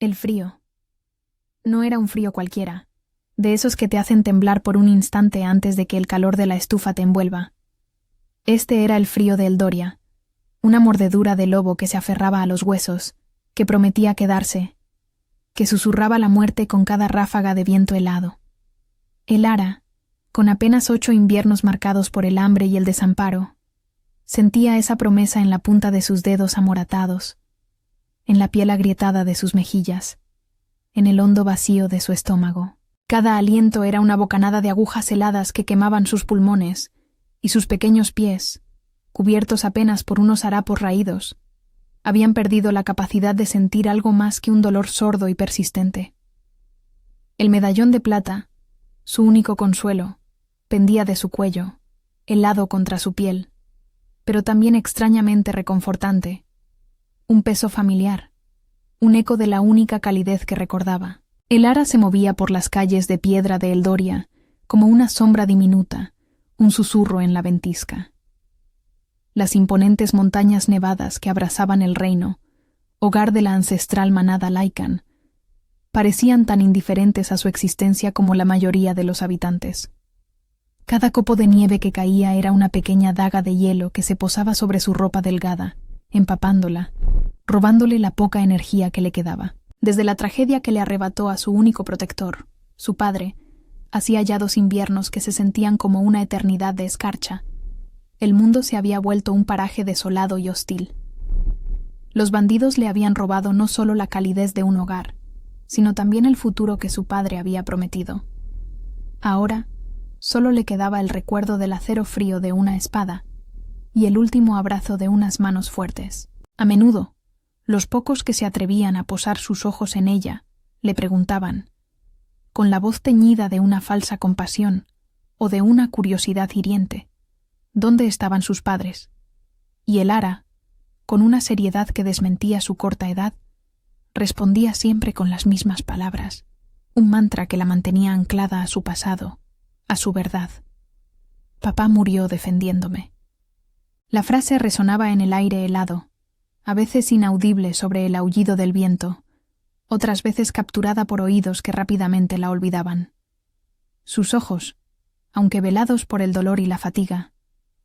El frío. No era un frío cualquiera, de esos que te hacen temblar por un instante antes de que el calor de la estufa te envuelva. Este era el frío de Eldoria, una mordedura de lobo que se aferraba a los huesos, que prometía quedarse, que susurraba la muerte con cada ráfaga de viento helado. Elara, con apenas 8 inviernos marcados por el hambre y el desamparo, sentía esa promesa en la punta de sus dedos amoratados, en la piel agrietada de sus mejillas, en el hondo vacío de su estómago. Cada aliento era una bocanada de agujas heladas que quemaban sus pulmones, y sus pequeños pies, cubiertos apenas por unos harapos raídos, habían perdido la capacidad de sentir algo más que un dolor sordo y persistente. El medallón de plata, su único consuelo, pendía de su cuello, helado contra su piel, pero también extrañamente reconfortante, un peso familiar, un eco de la única calidez que recordaba. Elara se movía por las calles de piedra de Eldoria como una sombra diminuta, un susurro en la ventisca. Las imponentes montañas nevadas que abrazaban el reino, hogar de la ancestral manada Lycan, parecían tan indiferentes a su existencia como la mayoría de los habitantes. Cada copo de nieve que caía era una pequeña daga de hielo que se posaba sobre su ropa delgada, empapándola, robándole la poca energía que le quedaba. Desde la tragedia que le arrebató a su único protector, su padre, hacía ya 2 inviernos que se sentían como una eternidad de escarcha, el mundo se había vuelto un paraje desolado y hostil. Los bandidos le habían robado no solo la calidez de un hogar, sino también el futuro que su padre había prometido. Ahora, solo le quedaba el recuerdo del acero frío de una espada y el último abrazo de unas manos fuertes. A menudo, los pocos que se atrevían a posar sus ojos en ella le preguntaban, con la voz teñida de una falsa compasión o de una curiosidad hiriente, ¿dónde estaban sus padres? Y Elara, con una seriedad que desmentía su corta edad, respondía siempre con las mismas palabras, un mantra que la mantenía anclada a su pasado, a su verdad. Papá murió defendiéndome. La frase resonaba en el aire helado, a veces inaudible sobre el aullido del viento, otras veces capturada por oídos que rápidamente la olvidaban. Sus ojos, aunque velados por el dolor y la fatiga,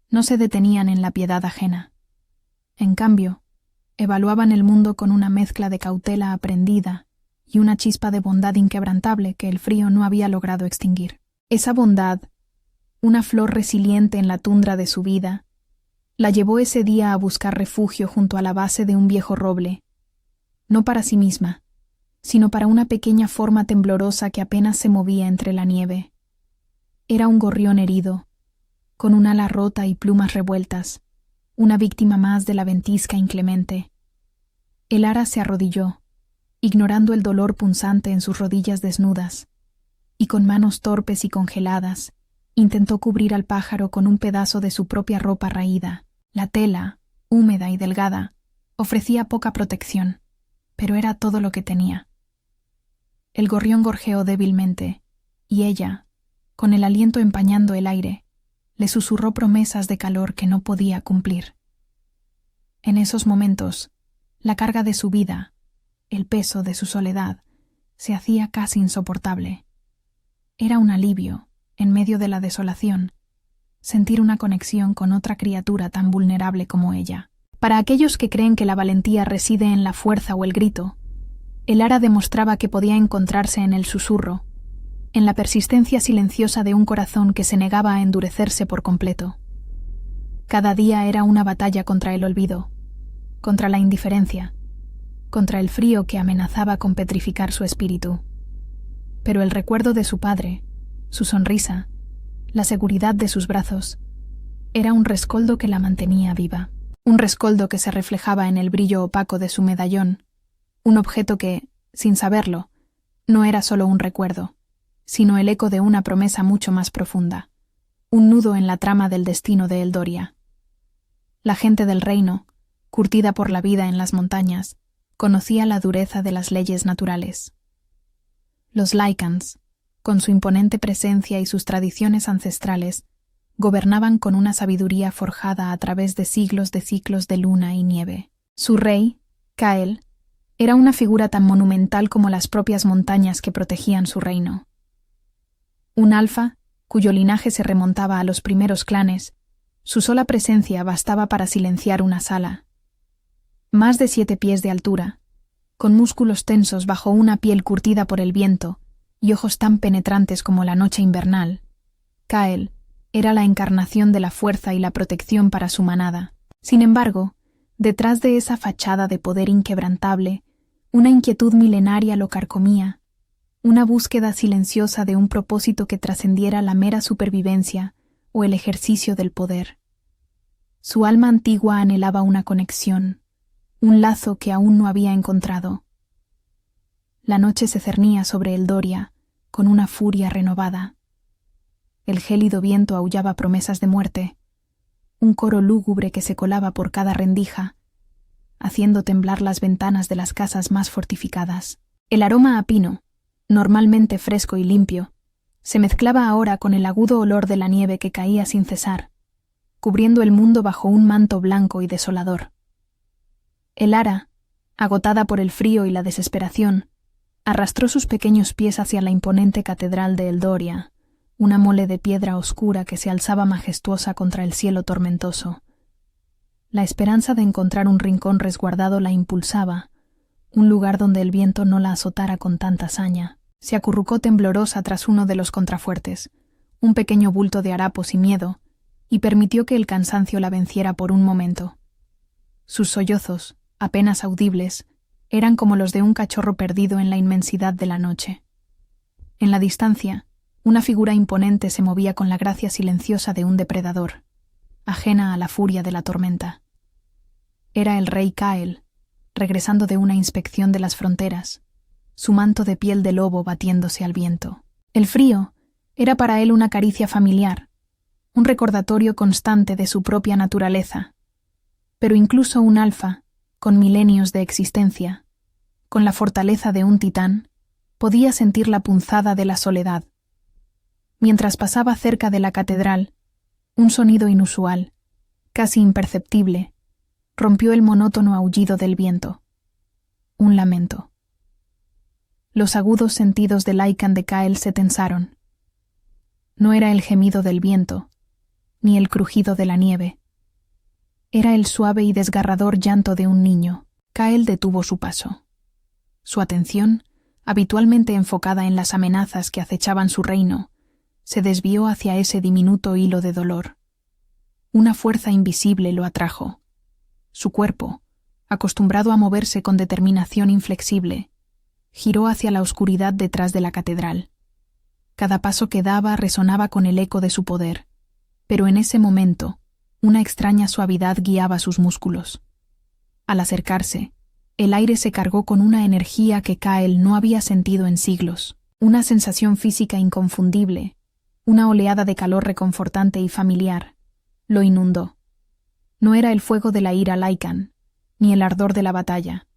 no se detenían en la piedad ajena. En cambio, evaluaban el mundo con una mezcla de cautela aprendida y una chispa de bondad inquebrantable que el frío no había logrado extinguir. Esa bondad, una flor resiliente en la tundra de su vida, la llevó ese día a buscar refugio junto a la base de un viejo roble, no para sí misma, sino para una pequeña forma temblorosa que apenas se movía entre la nieve. Era un gorrión herido, con un ala rota y plumas revueltas, una víctima más de la ventisca inclemente. Elara se arrodilló, ignorando el dolor punzante en sus rodillas desnudas, y con manos torpes y congeladas, intentó cubrir al pájaro con un pedazo de su propia ropa raída. La tela, húmeda y delgada, ofrecía poca protección, pero era todo lo que tenía. El gorrión gorjeó débilmente, y ella, con el aliento empañando el aire, le susurró promesas de calor que no podía cumplir. En esos momentos, la carga de su vida, el peso de su soledad, se hacía casi insoportable. Era un alivio, en medio de la desolación, sentir una conexión con otra criatura tan vulnerable como ella. Para aquellos que creen que la valentía reside en la fuerza o el grito, Elara demostraba que podía encontrarse en el susurro, en la persistencia silenciosa de un corazón que se negaba a endurecerse por completo. Cada día era una batalla contra el olvido, contra la indiferencia, contra el frío que amenazaba con petrificar su espíritu. Pero el recuerdo de su padre, su sonrisa, la seguridad de sus brazos, era un rescoldo que la mantenía viva, un rescoldo que se reflejaba en el brillo opaco de su medallón, un objeto que, sin saberlo, no era solo un recuerdo, sino el eco de una promesa mucho más profunda, un nudo en la trama del destino de Eldoria. La gente del reino, curtida por la vida en las montañas, conocía la dureza de las leyes naturales. Los Lycans, con su imponente presencia y sus tradiciones ancestrales, gobernaban con una sabiduría forjada a través de siglos de ciclos de luna y nieve. Su rey, Cael, Era una figura tan monumental como las propias montañas que protegían su reino. Un alfa, cuyo linaje se remontaba a los primeros clanes, su sola presencia bastaba para silenciar una sala. Más de 7 pies de altura, con músculos tensos bajo una piel curtida por el viento y ojos tan penetrantes como la noche invernal, Kael era la encarnación de la fuerza y la protección para su manada. Sin embargo, detrás de esa fachada de poder inquebrantable, una inquietud milenaria lo carcomía, una búsqueda silenciosa de un propósito que trascendiera la mera supervivencia o el ejercicio del poder. Su alma antigua anhelaba una conexión, un lazo que aún no había encontrado. La noche se cernía sobre Eldoria con una furia renovada. El gélido viento aullaba promesas de muerte, un coro lúgubre que se colaba por cada rendija, haciendo temblar las ventanas de las casas más fortificadas. El aroma a pino, normalmente fresco y limpio, se mezclaba ahora con el agudo olor de la nieve que caía sin cesar, cubriendo el mundo bajo un manto blanco y desolador. El ara, agotada por el frío y la desesperación, arrastró sus pequeños pies hacia la imponente catedral de Eldoria, una mole de piedra oscura que se alzaba majestuosa contra el cielo tormentoso. La esperanza de encontrar un rincón resguardado la impulsaba, un lugar donde el viento no la azotara con tanta saña. Se acurrucó temblorosa tras uno de los contrafuertes, un pequeño bulto de harapos y miedo, y permitió que el cansancio la venciera por un momento. Sus sollozos, apenas audibles, eran como los de un cachorro perdido en la inmensidad de la noche. En la distancia, una figura imponente se movía con la gracia silenciosa de un depredador, ajena a la furia de la tormenta. Era el rey Kael, regresando de una inspección de las fronteras, su manto de piel de lobo batiéndose al viento. El frío era para él una caricia familiar, un recordatorio constante de su propia naturaleza, pero incluso un alfa, con milenios de existencia, con la fortaleza de un titán, podía sentir la punzada de la soledad. Mientras pasaba cerca de la catedral, un sonido inusual, casi imperceptible, rompió el monótono aullido del viento. Un lamento. Los agudos sentidos del Lycan de Kael se tensaron. No era el gemido del viento, ni el crujido de la nieve. Era el suave y desgarrador llanto de un niño. Kael detuvo su paso. Su atención, habitualmente enfocada en las amenazas que acechaban su reino, se desvió hacia ese diminuto hilo de dolor. Una fuerza invisible lo atrajo. Su cuerpo, acostumbrado a moverse con determinación inflexible, giró hacia la oscuridad detrás de la catedral. Cada paso que daba resonaba con el eco de su poder, pero en ese momento, una extraña suavidad guiaba sus músculos. Al acercarse, el aire se cargó con una energía que Kael no había sentido en siglos, una sensación física inconfundible, una oleada de calor reconfortante y familiar. Lo inundó. No era el fuego de la ira Lycan, ni el ardor de la batalla.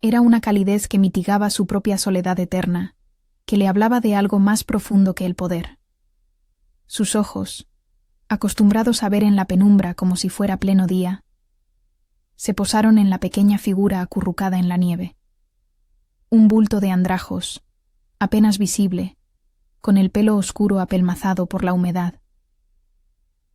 Era una calidez que mitigaba su propia soledad eterna, que le hablaba de algo más profundo que el poder. Sus ojos, acostumbrados a ver en la penumbra como si fuera pleno día, se posaron en la pequeña figura acurrucada en la nieve. Un bulto de andrajos, apenas visible, con el pelo oscuro apelmazado por la humedad.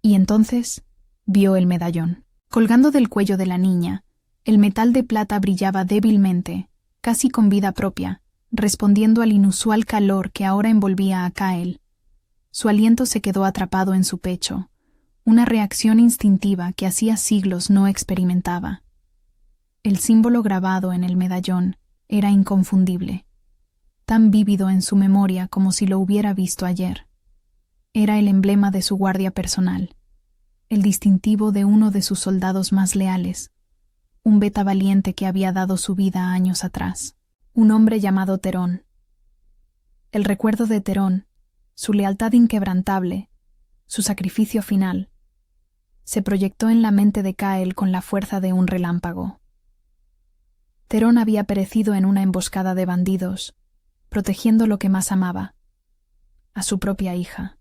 Y entonces vio el medallón. Colgando del cuello de la niña, el metal de plata brillaba débilmente, casi con vida propia, respondiendo al inusual calor que ahora envolvía a Kael. Su aliento se quedó atrapado en su pecho, una reacción instintiva que hacía siglos no experimentaba. El símbolo grabado en el medallón era inconfundible, tan vívido en su memoria como si lo hubiera visto ayer. Era el emblema de su guardia personal, el distintivo de uno de sus soldados más leales, un beta valiente que había dado su vida años atrás, un hombre llamado Terón. El recuerdo de Terón, su lealtad inquebrantable, su sacrificio final, se proyectó en la mente de Kael con la fuerza de un relámpago. Terón había perecido en una emboscada de bandidos, protegiendo lo que más amaba, a su propia hija.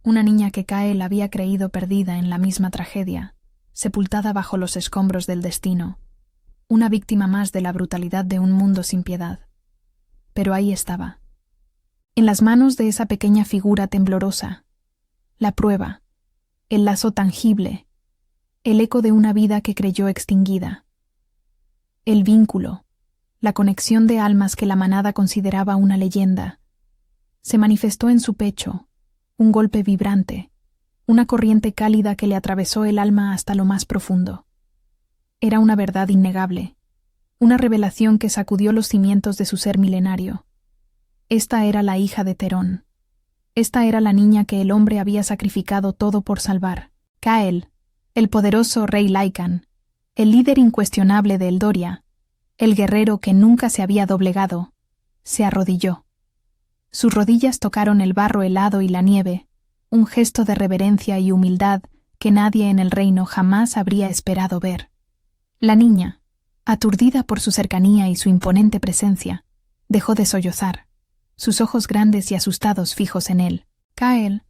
Una niña que Kael había creído perdida en la misma tragedia, sepultada bajo los escombros del destino. una víctima más de la brutalidad de un mundo sin piedad. Pero ahí estaba, en las manos de esa pequeña figura temblorosa, la prueba, el lazo tangible, el eco de una vida que creyó extinguida. El vínculo, la conexión de almas que la manada consideraba una leyenda, se manifestó en su pecho, un golpe vibrante, una corriente cálida que le atravesó el alma hasta lo más profundo. Era una verdad innegable, una revelación que sacudió los cimientos de su ser milenario. Esta era la hija de Terón. Esta era la niña que el hombre había sacrificado todo por salvar. Kael, el poderoso rey Lycan, el líder incuestionable de Eldoria, el guerrero que nunca se había doblegado, se arrodilló. Sus rodillas tocaron el barro helado y la nieve, un gesto de reverencia y humildad que nadie en el reino jamás habría esperado ver. La niña, aturdida por su cercanía y su imponente presencia, dejó de sollozar, sus ojos grandes y asustados fijos en él. Kael,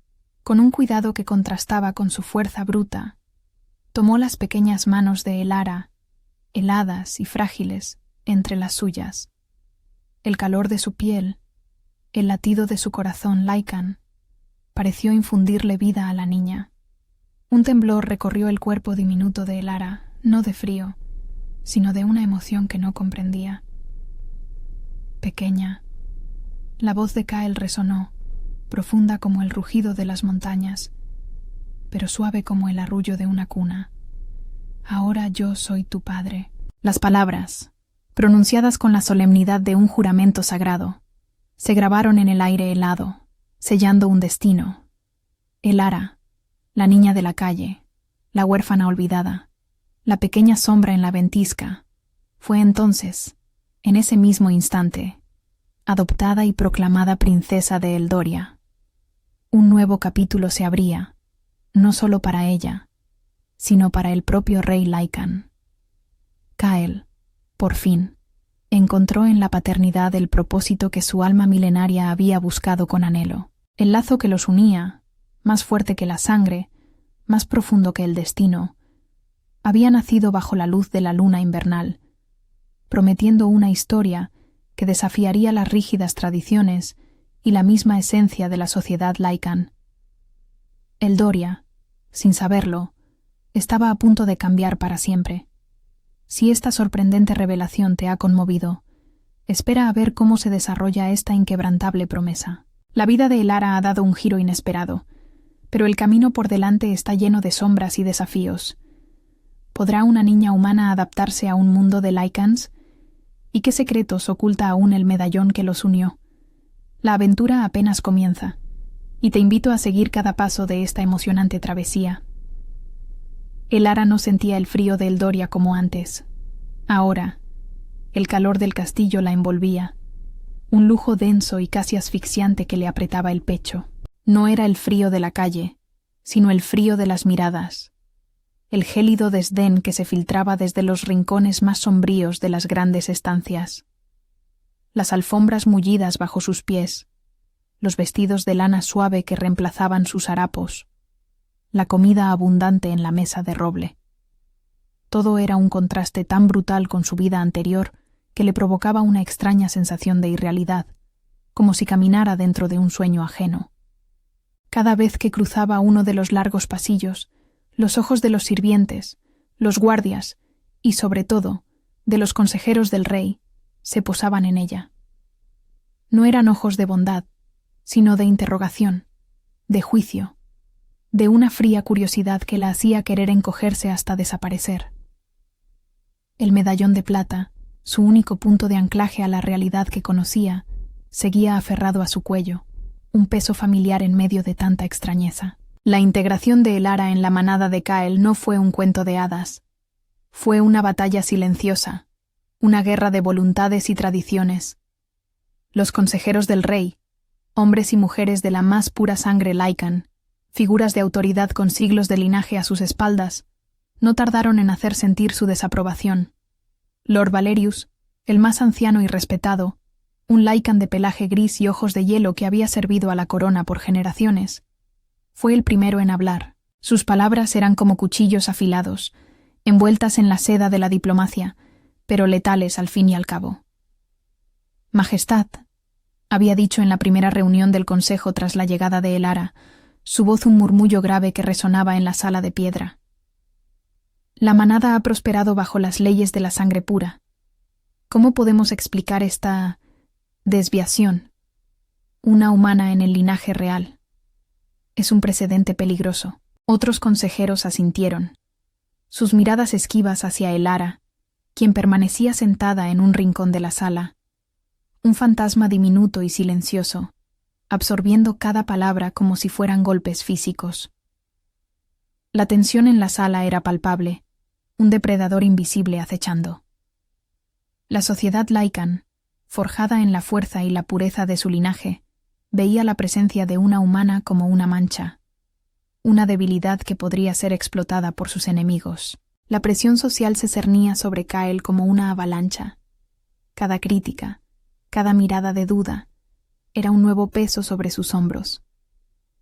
con un cuidado que contrastaba con su fuerza bruta, tomó las pequeñas manos de Elara, heladas y frágiles, entre las suyas. El calor de su piel, el latido de su corazón Lycan, pareció infundirle vida a la niña. Un temblor recorrió el cuerpo diminuto de Elara, no de frío, sino de una emoción que no comprendía. Pequeña. La voz de Kael resonó, profunda como el rugido de las montañas, pero suave como el arrullo de una cuna. Ahora yo soy tu padre. Las palabras, pronunciadas con la solemnidad de un juramento sagrado, se grabaron en el aire helado, sellando un destino. Elara, la niña de la calle, la huérfana olvidada, la pequeña sombra en la ventisca, fue entonces, en ese mismo instante, adoptada y proclamada princesa de Eldoria. Un nuevo capítulo se abría, no solo para ella, sino para el propio rey Lycan. Kael, por fin, encontró en la paternidad el propósito que su alma milenaria había buscado con anhelo. El lazo que los unía, más fuerte que la sangre, más profundo que el destino, había nacido bajo la luz de la luna invernal, prometiendo una historia que desafiaría las rígidas tradiciones y la misma esencia de la sociedad Lycan. Eldoria, sin saberlo, estaba a punto de cambiar para siempre. Si esta sorprendente revelación te ha conmovido, espera a ver cómo se desarrolla esta inquebrantable promesa. La vida de Elara ha dado un giro inesperado, pero el camino por delante está lleno de sombras y desafíos. ¿Podrá una niña humana adaptarse a un mundo de Lycans? ¿Y qué secretos oculta aún el medallón que los unió? La aventura apenas comienza, y te invito a seguir cada paso de esta emocionante travesía. Elara no sentía el frío de Eldoria como antes. Ahora, el calor del castillo la envolvía, un lujo denso y casi asfixiante que le apretaba el pecho. No era el frío de la calle, sino el frío de las miradas, el gélido desdén que se filtraba desde los rincones más sombríos de las grandes estancias. Las alfombras mullidas bajo sus pies, los vestidos de lana suave que reemplazaban sus harapos, la comida abundante en la mesa de roble. Todo era un contraste tan brutal con su vida anterior que le provocaba una extraña sensación de irrealidad, como si caminara dentro de un sueño ajeno. Cada vez que cruzaba uno de los largos pasillos, los ojos de los sirvientes, los guardias y, sobre todo, de los consejeros del rey, se posaban en ella. No eran ojos de bondad, sino de interrogación, de juicio, de una fría curiosidad que la hacía querer encogerse hasta desaparecer. El medallón de plata, su único punto de anclaje a la realidad que conocía, seguía aferrado a su cuello, un peso familiar en medio de tanta extrañeza. La integración de Elara en la manada de Kael no fue un cuento de hadas. Fue una batalla silenciosa, una guerra de voluntades y tradiciones. Los consejeros del rey, hombres y mujeres de la más pura sangre Lycan, figuras de autoridad con siglos de linaje a sus espaldas, no tardaron en hacer sentir su desaprobación. Lord Valerius, el más anciano y respetado, un Lycan de pelaje gris y ojos de hielo que había servido a la corona por generaciones, fue el primero en hablar. Sus palabras eran como cuchillos afilados, envueltas en la seda de la diplomacia, pero letales al fin y al cabo. «Majestad», había dicho en la primera reunión del consejo tras la llegada de Elara, su voz un murmullo grave que resonaba en la sala de piedra. «La manada ha prosperado bajo las leyes de la sangre pura. ¿Cómo podemos explicar esta desviación? Una humana en el linaje real. Es un precedente peligroso». Otros consejeros asintieron. Sus miradas esquivas hacia Elara, quien permanecía sentada en un rincón de la sala, un fantasma diminuto y silencioso, absorbiendo cada palabra como si fueran golpes físicos. La tensión en la sala era palpable, un depredador invisible acechando. La sociedad Lycan, forjada en la fuerza y la pureza de su linaje, veía la presencia de una humana como una mancha, una debilidad que podría ser explotada por sus enemigos. La presión social se cernía sobre Kael como una avalancha. Cada crítica, cada mirada de duda, era un nuevo peso sobre sus hombros.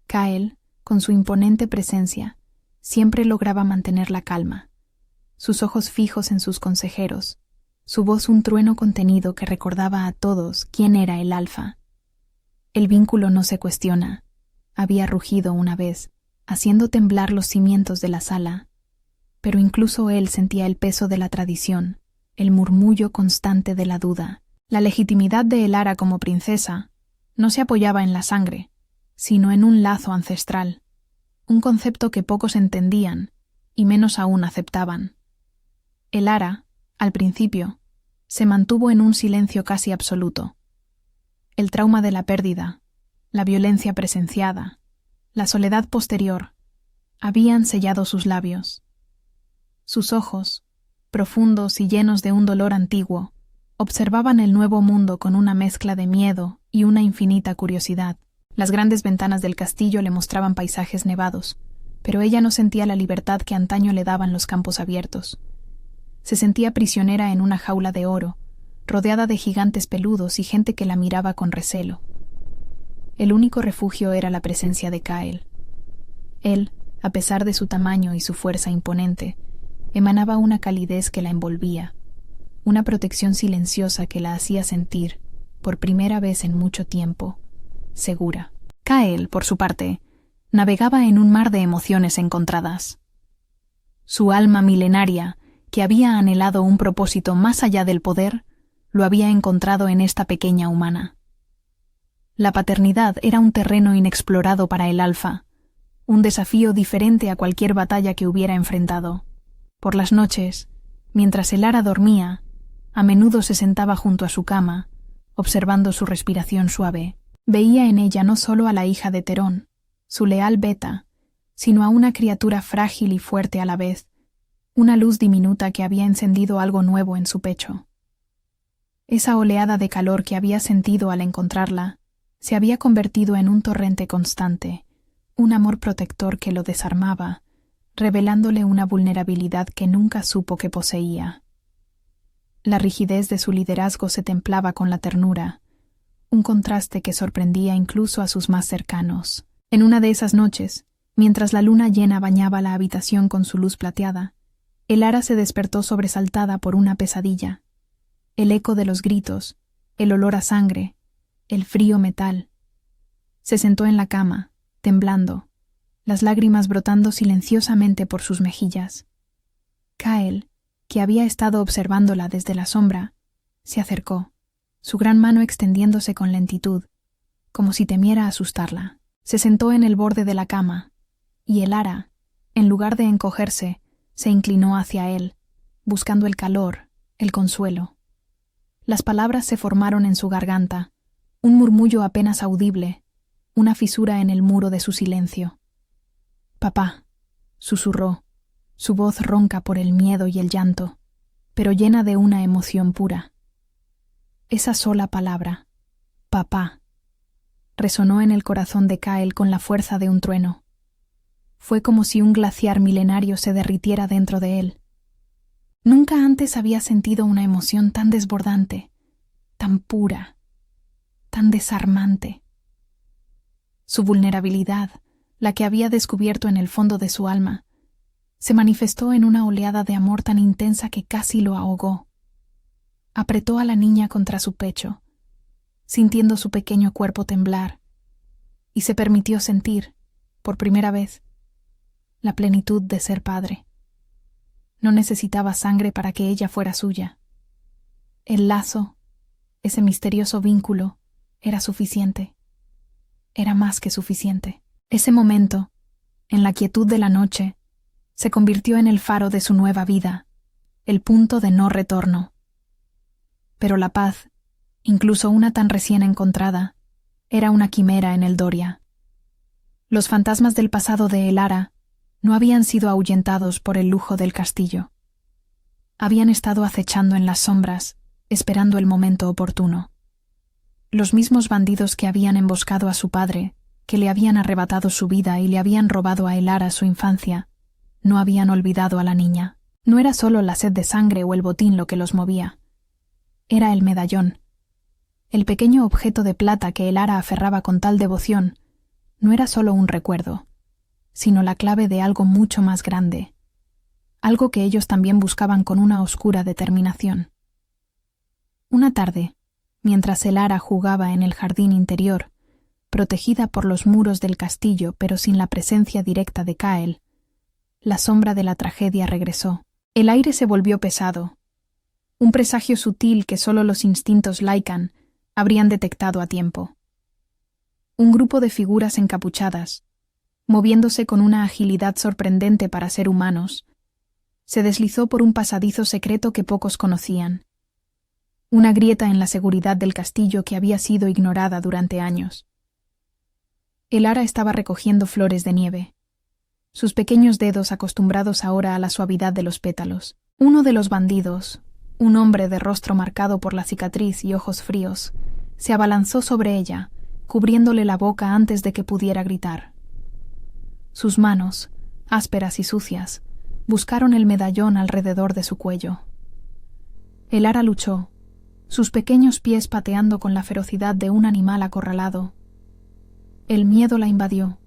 Kael, con su imponente presencia, siempre lograba mantener la calma, sus ojos fijos en sus consejeros, su voz un trueno contenido que recordaba a todos quién era el Alfa. «El vínculo no se cuestiona», había rugido una vez, haciendo temblar los cimientos de la sala, pero incluso él sentía el peso de la tradición, el murmullo constante de la duda. La legitimidad de Elara como princesa no se apoyaba en la sangre, sino en un lazo ancestral, un concepto que pocos entendían y menos aún aceptaban. Elara, al principio, se mantuvo en un silencio casi absoluto. El trauma de la pérdida, la violencia presenciada, la soledad posterior, habían sellado sus labios. Sus ojos, profundos y llenos de un dolor antiguo, observaban el nuevo mundo con una mezcla de miedo y una infinita curiosidad. Las grandes ventanas del castillo le mostraban paisajes nevados, pero ella no sentía la libertad que antaño le daban los campos abiertos. Se sentía prisionera en una jaula de oro, rodeada de gigantes peludos y gente que la miraba con recelo. El único refugio era la presencia de Kael. Él, a pesar de su tamaño y su fuerza imponente, emanaba una calidez que la envolvía, una protección silenciosa que la hacía sentir, por primera vez en mucho tiempo, segura. Kael, por su parte, navegaba en un mar de emociones encontradas. Su alma milenaria, que había anhelado un propósito más allá del poder, lo había encontrado en esta pequeña humana. La paternidad era un terreno inexplorado para el Alfa, un desafío diferente a cualquier batalla que hubiera enfrentado. Por las noches, mientras Elara dormía, a menudo se sentaba junto a su cama, observando su respiración suave. Veía en ella no solo a la hija de Terón, su leal Beta, sino a una criatura frágil y fuerte a la vez, una luz diminuta que había encendido algo nuevo en su pecho. Esa oleada de calor que había sentido al encontrarla se había convertido en un torrente constante, un amor protector que lo desarmaba, revelándole una vulnerabilidad que nunca supo que poseía. La rigidez de su liderazgo se templaba con la ternura, un contraste que sorprendía incluso a sus más cercanos. En una de esas noches, mientras la luna llena bañaba la habitación con su luz plateada, Elara se despertó sobresaltada por una pesadilla. El eco de los gritos, el olor a sangre, el frío metal. Se sentó en la cama, temblando, las lágrimas brotando silenciosamente por sus mejillas. Kael, que había estado observándola desde la sombra, se acercó, su gran mano extendiéndose con lentitud, como si temiera asustarla. Se sentó en el borde de la cama, y Elara, en lugar de encogerse, se inclinó hacia él, buscando el calor, el consuelo. Las palabras se formaron en su garganta, un murmullo apenas audible, una fisura en el muro de su silencio. «Papá», susurró, su voz ronca por el miedo y el llanto, pero llena de una emoción pura. Esa sola palabra, «papá», resonó en el corazón de Kael con la fuerza de un trueno. Fue como si un glaciar milenario se derritiera dentro de él. Nunca antes había sentido una emoción tan desbordante, tan pura, tan desarmante. Su vulnerabilidad, la que había descubierto en el fondo de su alma, se manifestó en una oleada de amor tan intensa que casi lo ahogó. Apretó a la niña contra su pecho, sintiendo su pequeño cuerpo temblar, y se permitió sentir, por primera vez, la plenitud de ser padre. No necesitaba sangre para que ella fuera suya. El lazo, ese misterioso vínculo, era suficiente. Era más que suficiente. Ese momento, en la quietud de la noche, se convirtió en el faro de su nueva vida, el punto de no retorno. Pero la paz, incluso una tan recién encontrada, era una quimera en el Doria. Los fantasmas del pasado de Elara no habían sido ahuyentados por el lujo del castillo. Habían estado acechando en las sombras, esperando el momento oportuno. Los mismos bandidos que habían emboscado a su padre, que le habían arrebatado su vida y le habían robado a Elara su infancia, no habían olvidado a la niña. No era solo la sed de sangre o el botín lo que los movía. Era el medallón. El pequeño objeto de plata que Elara aferraba con tal devoción no era solo un recuerdo, sino la clave de algo mucho más grande, algo que ellos también buscaban con una oscura determinación. Una tarde, mientras Elara jugaba en el jardín interior, protegida por los muros del castillo pero sin la presencia directa de Kael, la sombra de la tragedia regresó. El aire se volvió pesado, un presagio sutil que solo los instintos Lycan habrían detectado a tiempo. Un grupo de figuras encapuchadas, moviéndose con una agilidad sorprendente para ser humanos, se deslizó por un pasadizo secreto que pocos conocían, una grieta en la seguridad del castillo que había sido ignorada durante años. Elara estaba recogiendo flores de nieve, sus pequeños dedos acostumbrados ahora a la suavidad de los pétalos. Uno de los bandidos, un hombre de rostro marcado por la cicatriz y ojos fríos, se abalanzó sobre ella, cubriéndole la boca antes de que pudiera gritar. Sus manos, ásperas y sucias, buscaron el medallón alrededor de su cuello. Elara luchó, sus pequeños pies pateando con la ferocidad de un animal acorralado. El miedo la invadió,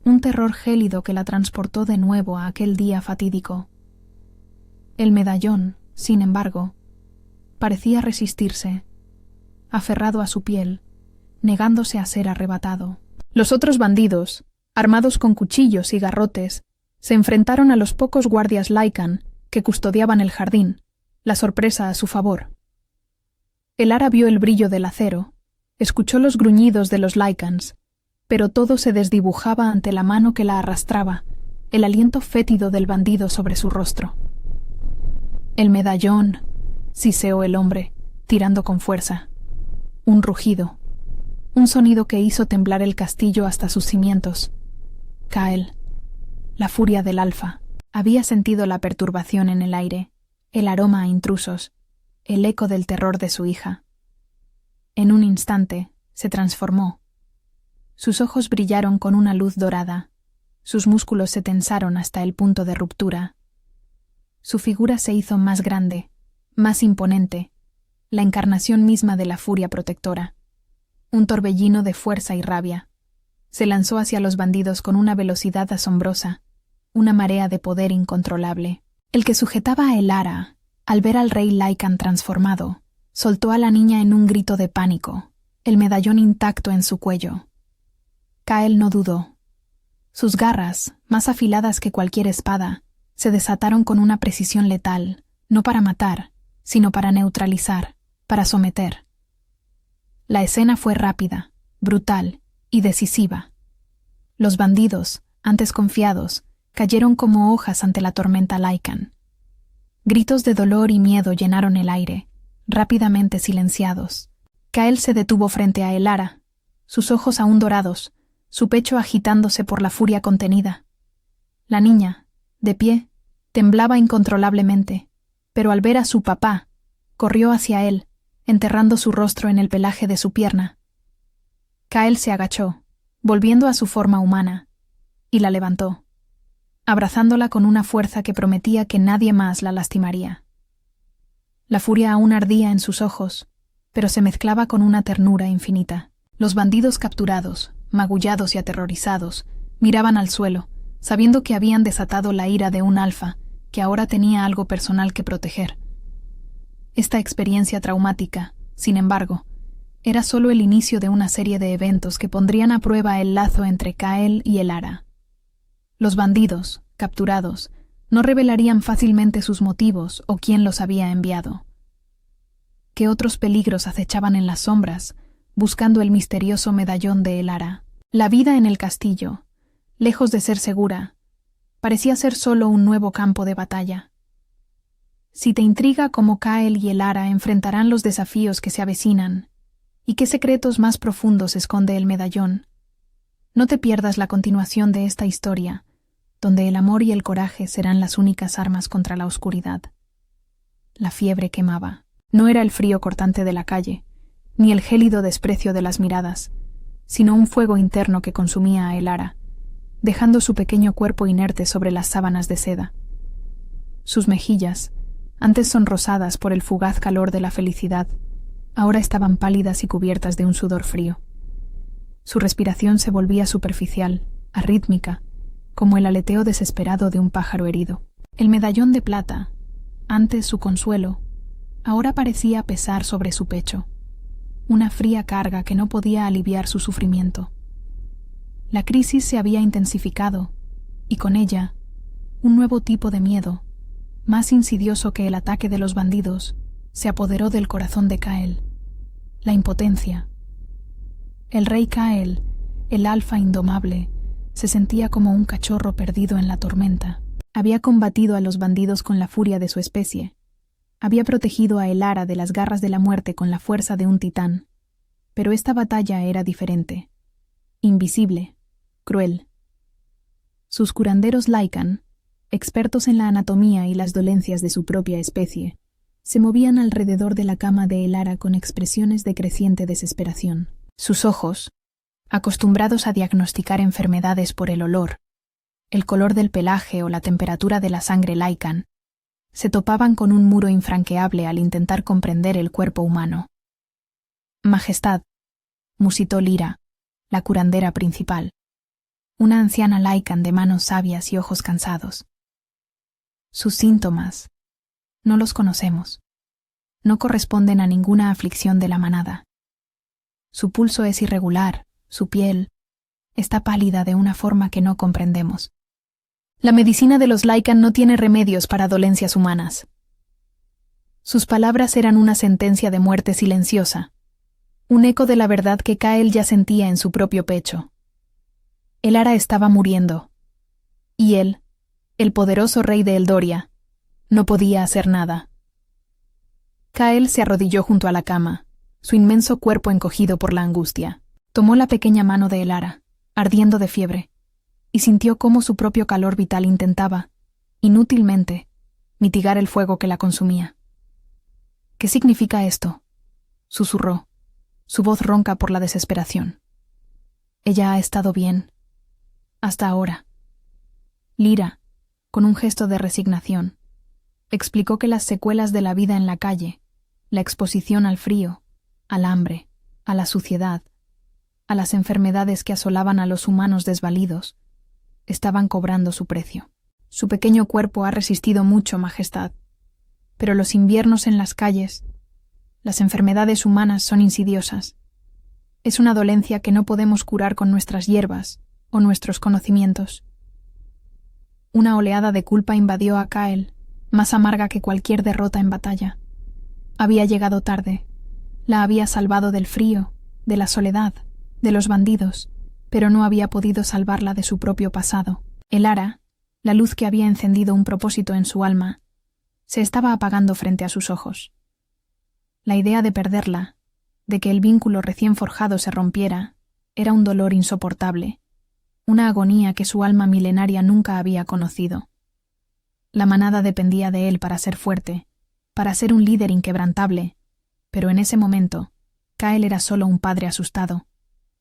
un terror gélido que la transportó de nuevo a aquel día fatídico. El medallón, sin embargo, parecía resistirse, aferrado a su piel, negándose a ser arrebatado. Los otros bandidos, armados con cuchillos y garrotes, se enfrentaron a los pocos guardias Lycan que custodiaban el jardín, la sorpresa a su favor. Elara vio el brillo del acero, escuchó los gruñidos de los Lycans, pero todo se desdibujaba ante la mano que la arrastraba, el aliento fétido del bandido sobre su rostro. El medallón, siseó el hombre, tirando con fuerza. Un rugido, un sonido que hizo temblar el castillo hasta sus cimientos. Kael, la furia del alfa, había sentido la perturbación en el aire, el aroma a intrusos, el eco del terror de su hija. En un instante se transformó. Sus ojos brillaron con una luz dorada, sus músculos se tensaron hasta el punto de ruptura. Su figura se hizo más grande, más imponente, la encarnación misma de la furia protectora. Un torbellino de fuerza y rabia. Se lanzó hacia los bandidos con una velocidad asombrosa, una marea de poder incontrolable. El que sujetaba a Elara, al ver al rey Lycan transformado, soltó a la niña en un grito de pánico, el medallón intacto en su cuello. Kael no dudó. Sus garras, más afiladas que cualquier espada, se desataron con una precisión letal, no para matar, sino para neutralizar, para someter. La escena fue rápida, brutal y decisiva. Los bandidos, antes confiados, cayeron como hojas ante la tormenta Lycan. Gritos de dolor y miedo llenaron el aire, rápidamente silenciados. Kael se detuvo frente a Elara, sus ojos aún dorados, su pecho agitándose por la furia contenida. La niña, de pie, temblaba incontrolablemente, pero al ver a su papá, corrió hacia él, enterrando su rostro en el pelaje de su pierna. Kael se agachó, volviendo a su forma humana, y la levantó, abrazándola con una fuerza que prometía que nadie más la lastimaría. La furia aún ardía en sus ojos, pero se mezclaba con una ternura infinita. Los bandidos capturados, magullados y aterrorizados, miraban al suelo, sabiendo que habían desatado la ira de un alfa, que ahora tenía algo personal que proteger. Esta experiencia traumática, sin embargo, era solo el inicio de una serie de eventos que pondrían a prueba el lazo entre Kael y Elara. Los bandidos, capturados, no revelarían fácilmente sus motivos o quién los había enviado. ¿Qué otros peligros acechaban en las sombras, buscando el misterioso medallón de Elara? La vida en el castillo, lejos de ser segura, parecía ser solo un nuevo campo de batalla. Si te intriga cómo Kael y Elara enfrentarán los desafíos que se avecinan, y qué secretos más profundos esconde el medallón, no te pierdas la continuación de esta historia, donde el amor y el coraje serán las únicas armas contra la oscuridad. La fiebre quemaba. No era el frío cortante de la calle, ni el gélido desprecio de las miradas, sino un fuego interno que consumía a Elara, dejando su pequeño cuerpo inerte sobre las sábanas de seda. Sus mejillas, antes sonrosadas por el fugaz calor de la felicidad, ahora estaban pálidas y cubiertas de un sudor frío. Su respiración se volvía superficial, arrítmica, como el aleteo desesperado de un pájaro herido. El medallón de plata, antes su consuelo, ahora parecía pesar sobre su pecho, una fría carga que no podía aliviar su sufrimiento. La crisis se había intensificado, y con ella, un nuevo tipo de miedo, más insidioso que el ataque de los bandidos, se apoderó del corazón de Kael: la impotencia. El rey Kael, el alfa indomable, se sentía como un cachorro perdido en la tormenta. Había combatido a los bandidos con la furia de su especie. Había protegido a Elara de las garras de la muerte con la fuerza de un titán. Pero esta batalla era diferente. Invisible, cruel. Sus curanderos Lycan, expertos en la anatomía y las dolencias de su propia especie, se movían alrededor de la cama de Elara con expresiones de creciente desesperación. Sus ojos, acostumbrados a diagnosticar enfermedades por el olor, el color del pelaje o la temperatura de la sangre Lycan, se topaban con un muro infranqueable al intentar comprender el cuerpo humano. Majestad, musitó Lyra, la curandera principal, una anciana Lycan de manos sabias y ojos cansados. Sus síntomas, no los conocemos. No corresponden a ninguna aflicción de la manada. Su pulso es irregular, su piel está pálida de una forma que no comprendemos. La medicina de los Lycan no tiene remedios para dolencias humanas. Sus palabras eran una sentencia de muerte silenciosa, un eco de la verdad que Kael ya sentía en su propio pecho. Elara estaba muriendo, y él, el poderoso rey de Eldoria, no podía hacer nada. Kael se arrodilló junto a la cama, su inmenso cuerpo encogido por la angustia. Tomó la pequeña mano de Elara, ardiendo de fiebre, y sintió cómo su propio calor vital intentaba, inútilmente, mitigar el fuego que la consumía. ¿Qué significa esto?, susurró, su voz ronca por la desesperación. Ella ha estado bien, hasta ahora. Lyra, con un gesto de resignación, explicó que las secuelas de la vida en la calle, la exposición al frío, al hambre, a la suciedad, a las enfermedades que asolaban a los humanos desvalidos, estaban cobrando su precio. Su pequeño cuerpo ha resistido mucho, Majestad, pero los inviernos en las calles, las enfermedades humanas son insidiosas. Es una dolencia que no podemos curar con nuestras hierbas o nuestros conocimientos. Una oleada de culpa invadió a Kael, más amarga que cualquier derrota en batalla. Había llegado tarde, la había salvado del frío, de la soledad, de los bandidos, pero no había podido salvarla de su propio pasado. Elara, la luz que había encendido un propósito en su alma, se estaba apagando frente a sus ojos. La idea de perderla, de que el vínculo recién forjado se rompiera, era un dolor insoportable, una agonía que su alma milenaria nunca había conocido. La manada dependía de él para ser fuerte, para ser un líder inquebrantable, pero en ese momento, Kael era solo un padre asustado,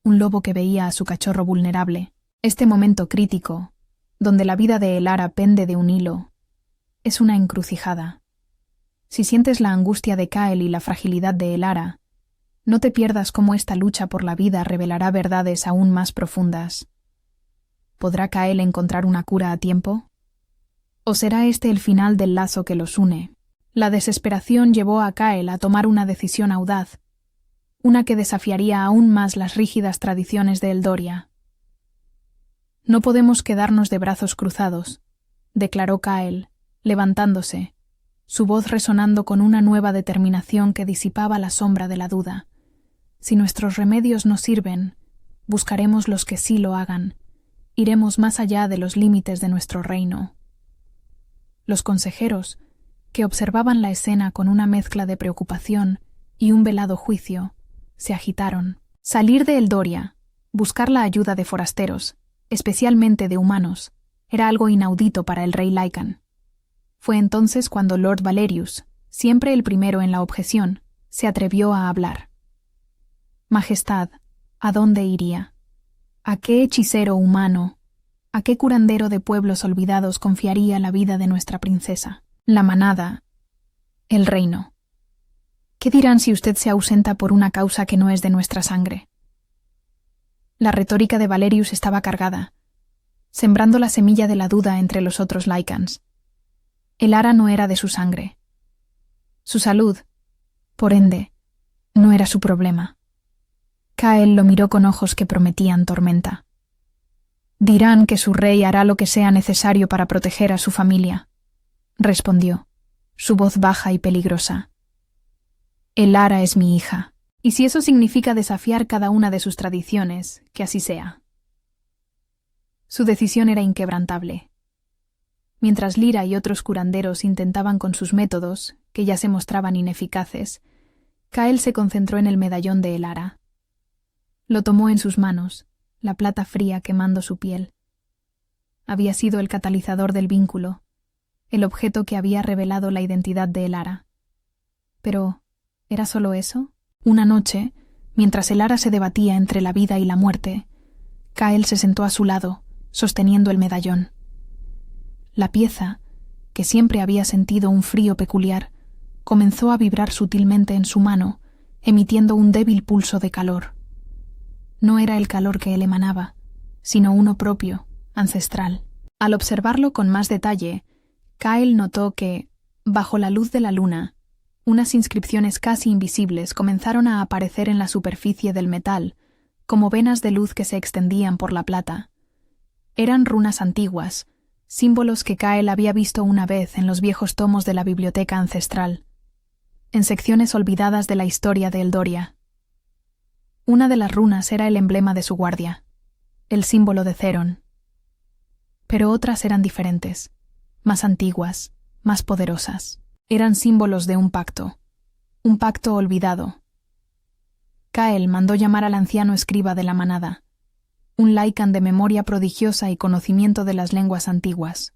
un lobo que veía a su cachorro vulnerable. Este momento crítico, donde la vida de Elara pende de un hilo, es una encrucijada. Si sientes la angustia de Kael y la fragilidad de Elara, no te pierdas cómo esta lucha por la vida revelará verdades aún más profundas. ¿Podrá Kael encontrar una cura a tiempo? ¿O será este el final del lazo que los une? La desesperación llevó a Kael a tomar una decisión audaz, una que desafiaría aún más las rígidas tradiciones de Eldoria. «No podemos quedarnos de brazos cruzados», declaró Kael, levantándose, su voz resonando con una nueva determinación que disipaba la sombra de la duda. «Si nuestros remedios no sirven, buscaremos los que sí lo hagan. Iremos más allá de los límites de nuestro reino». Los consejeros, que observaban la escena con una mezcla de preocupación y un velado juicio, se agitaron. Salir de Eldoria, buscar la ayuda de forasteros, especialmente de humanos, era algo inaudito para el rey Lycan. Fue entonces cuando Lord Valerius, siempre el primero en la objeción, se atrevió a hablar. «Majestad, ¿a dónde iría? ¿A qué hechicero humano, a qué curandero de pueblos olvidados confiaría la vida de nuestra princesa? La manada, el reino. ¿Qué dirán si usted se ausenta por una causa que no es de nuestra sangre?» La retórica de Valerius estaba cargada, sembrando la semilla de la duda entre los otros Lycans. El ara no era de su sangre. Su salud, por ende, no era su problema. Kael lo miró con ojos que prometían tormenta. «Dirán que su rey hará lo que sea necesario para proteger a su familia», respondió, su voz baja y peligrosa. «El ara es mi hija, y si eso significa desafiar cada una de sus tradiciones, que así sea». Su decisión era inquebrantable. Mientras Lyra y otros curanderos intentaban con sus métodos, que ya se mostraban ineficaces, Kael se concentró en el medallón de Elara. Lo tomó en sus manos, la plata fría quemando su piel. Había sido el catalizador del vínculo, el objeto que había revelado la identidad de Elara. Pero, ¿era solo eso? Una noche, mientras Elara se debatía entre la vida y la muerte, Kael se sentó a su lado, sosteniendo el medallón. La pieza, que siempre había sentido un frío peculiar, comenzó a vibrar sutilmente en su mano, emitiendo un débil pulso de calor. No era el calor que él emanaba, sino uno propio, ancestral. Al observarlo con más detalle, Kael notó que, bajo la luz de la luna, unas inscripciones casi invisibles comenzaron a aparecer en la superficie del metal, como venas de luz que se extendían por la plata. Eran runas antiguas, símbolos que Kael había visto una vez en los viejos tomos de la biblioteca ancestral, en secciones olvidadas de la historia de Eldoria. Una de las runas era el emblema de su guardia, el símbolo de Theron. Pero otras eran diferentes, más antiguas, más poderosas. Eran símbolos de un pacto olvidado. Kael mandó llamar al anciano escriba de la manada, un Lycan de memoria prodigiosa y conocimiento de las lenguas antiguas.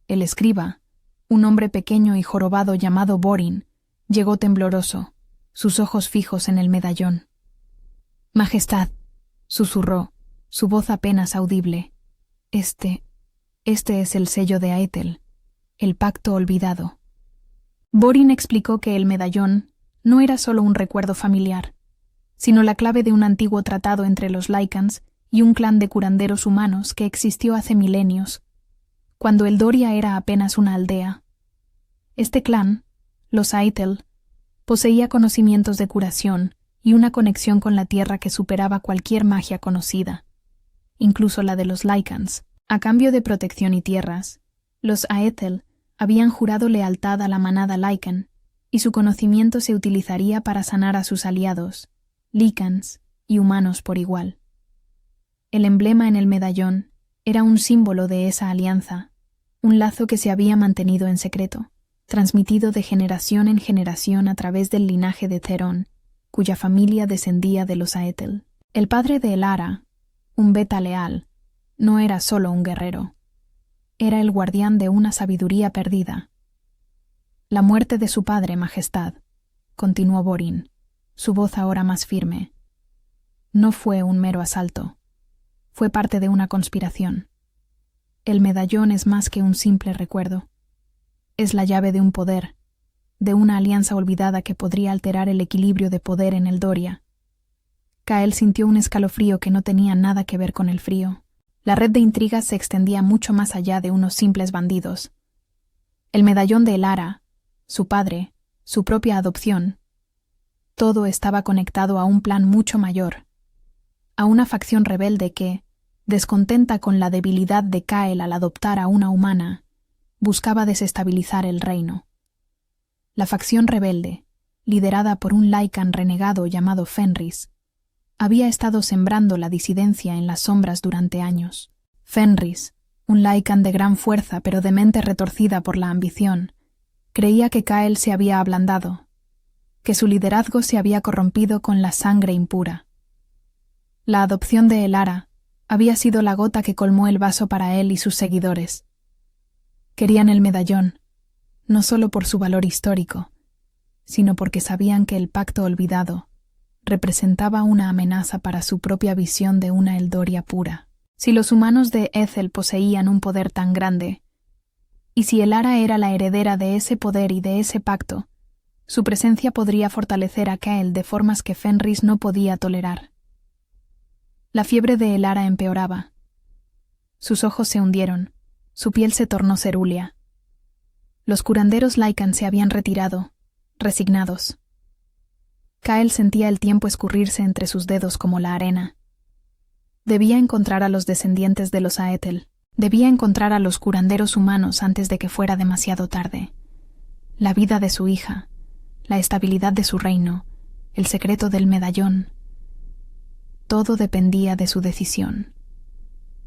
El escriba, un hombre pequeño y jorobado llamado Borin, llegó tembloroso, sus ojos fijos en el medallón. «Majestad», susurró, su voz apenas audible, Este es el sello de Aethel, el pacto olvidado». Borin explicó que el medallón no era solo un recuerdo familiar, sino la clave de un antiguo tratado entre los Lycans y un clan de curanderos humanos que existió hace milenios, cuando Eldoria era apenas una aldea. Este clan, los Aethel, poseía conocimientos de curación y una conexión con la tierra que superaba cualquier magia conocida, incluso la de los Lycans. A cambio de protección y tierras, los Aethel habían jurado lealtad a la manada Lycan, y su conocimiento se utilizaría para sanar a sus aliados, Lycans y humanos por igual. El emblema en el medallón era un símbolo de esa alianza, un lazo que se había mantenido en secreto, transmitido de generación en generación a través del linaje de Theron, cuya familia descendía de los Aethel. El padre de Elara, un beta leal, no era solo un guerrero. Era el guardián de una sabiduría perdida. «La muerte de su padre, Majestad», continuó Borin, su voz ahora más firme, «no fue un mero asalto. Fue parte de una conspiración. El medallón es más que un simple recuerdo. Es la llave de un poder, de una alianza olvidada que podría alterar el equilibrio de poder en Eldoria». Kael sintió un escalofrío que no tenía nada que ver con el frío. La red de intrigas se extendía mucho más allá de unos simples bandidos. El medallón de Elara, su padre, su propia adopción. Todo estaba conectado a un plan mucho mayor, a una facción rebelde que, descontenta con la debilidad de Kael al adoptar a una humana, buscaba desestabilizar el reino. La facción rebelde, liderada por un Lycan renegado llamado Fenris, había estado sembrando la disidencia en las sombras durante años. Fenris, un Lycan de gran fuerza pero de mente retorcida por la ambición, creía que Kael se había ablandado, que su liderazgo se había corrompido con la sangre impura. La adopción de Elara había sido la gota que colmó el vaso para él y sus seguidores. Querían el medallón, no solo por su valor histórico, sino porque sabían que el pacto olvidado representaba una amenaza para su propia visión de una Eldoria pura. Si los humanos de Ethel poseían un poder tan grande, y si Elara era la heredera de ese poder y de ese pacto, su presencia podría fortalecer a Kael de formas que Fenris no podía tolerar. La fiebre de Elara empeoraba. Sus ojos se hundieron, su piel se tornó cerúlea. Los curanderos Lycan se habían retirado, resignados. Kael sentía el tiempo escurrirse entre sus dedos como la arena. Debía encontrar a los descendientes de los Aethel. Debía encontrar a los curanderos humanos antes de que fuera demasiado tarde. La vida de su hija, la estabilidad de su reino, el secreto del medallón. Todo dependía de su decisión.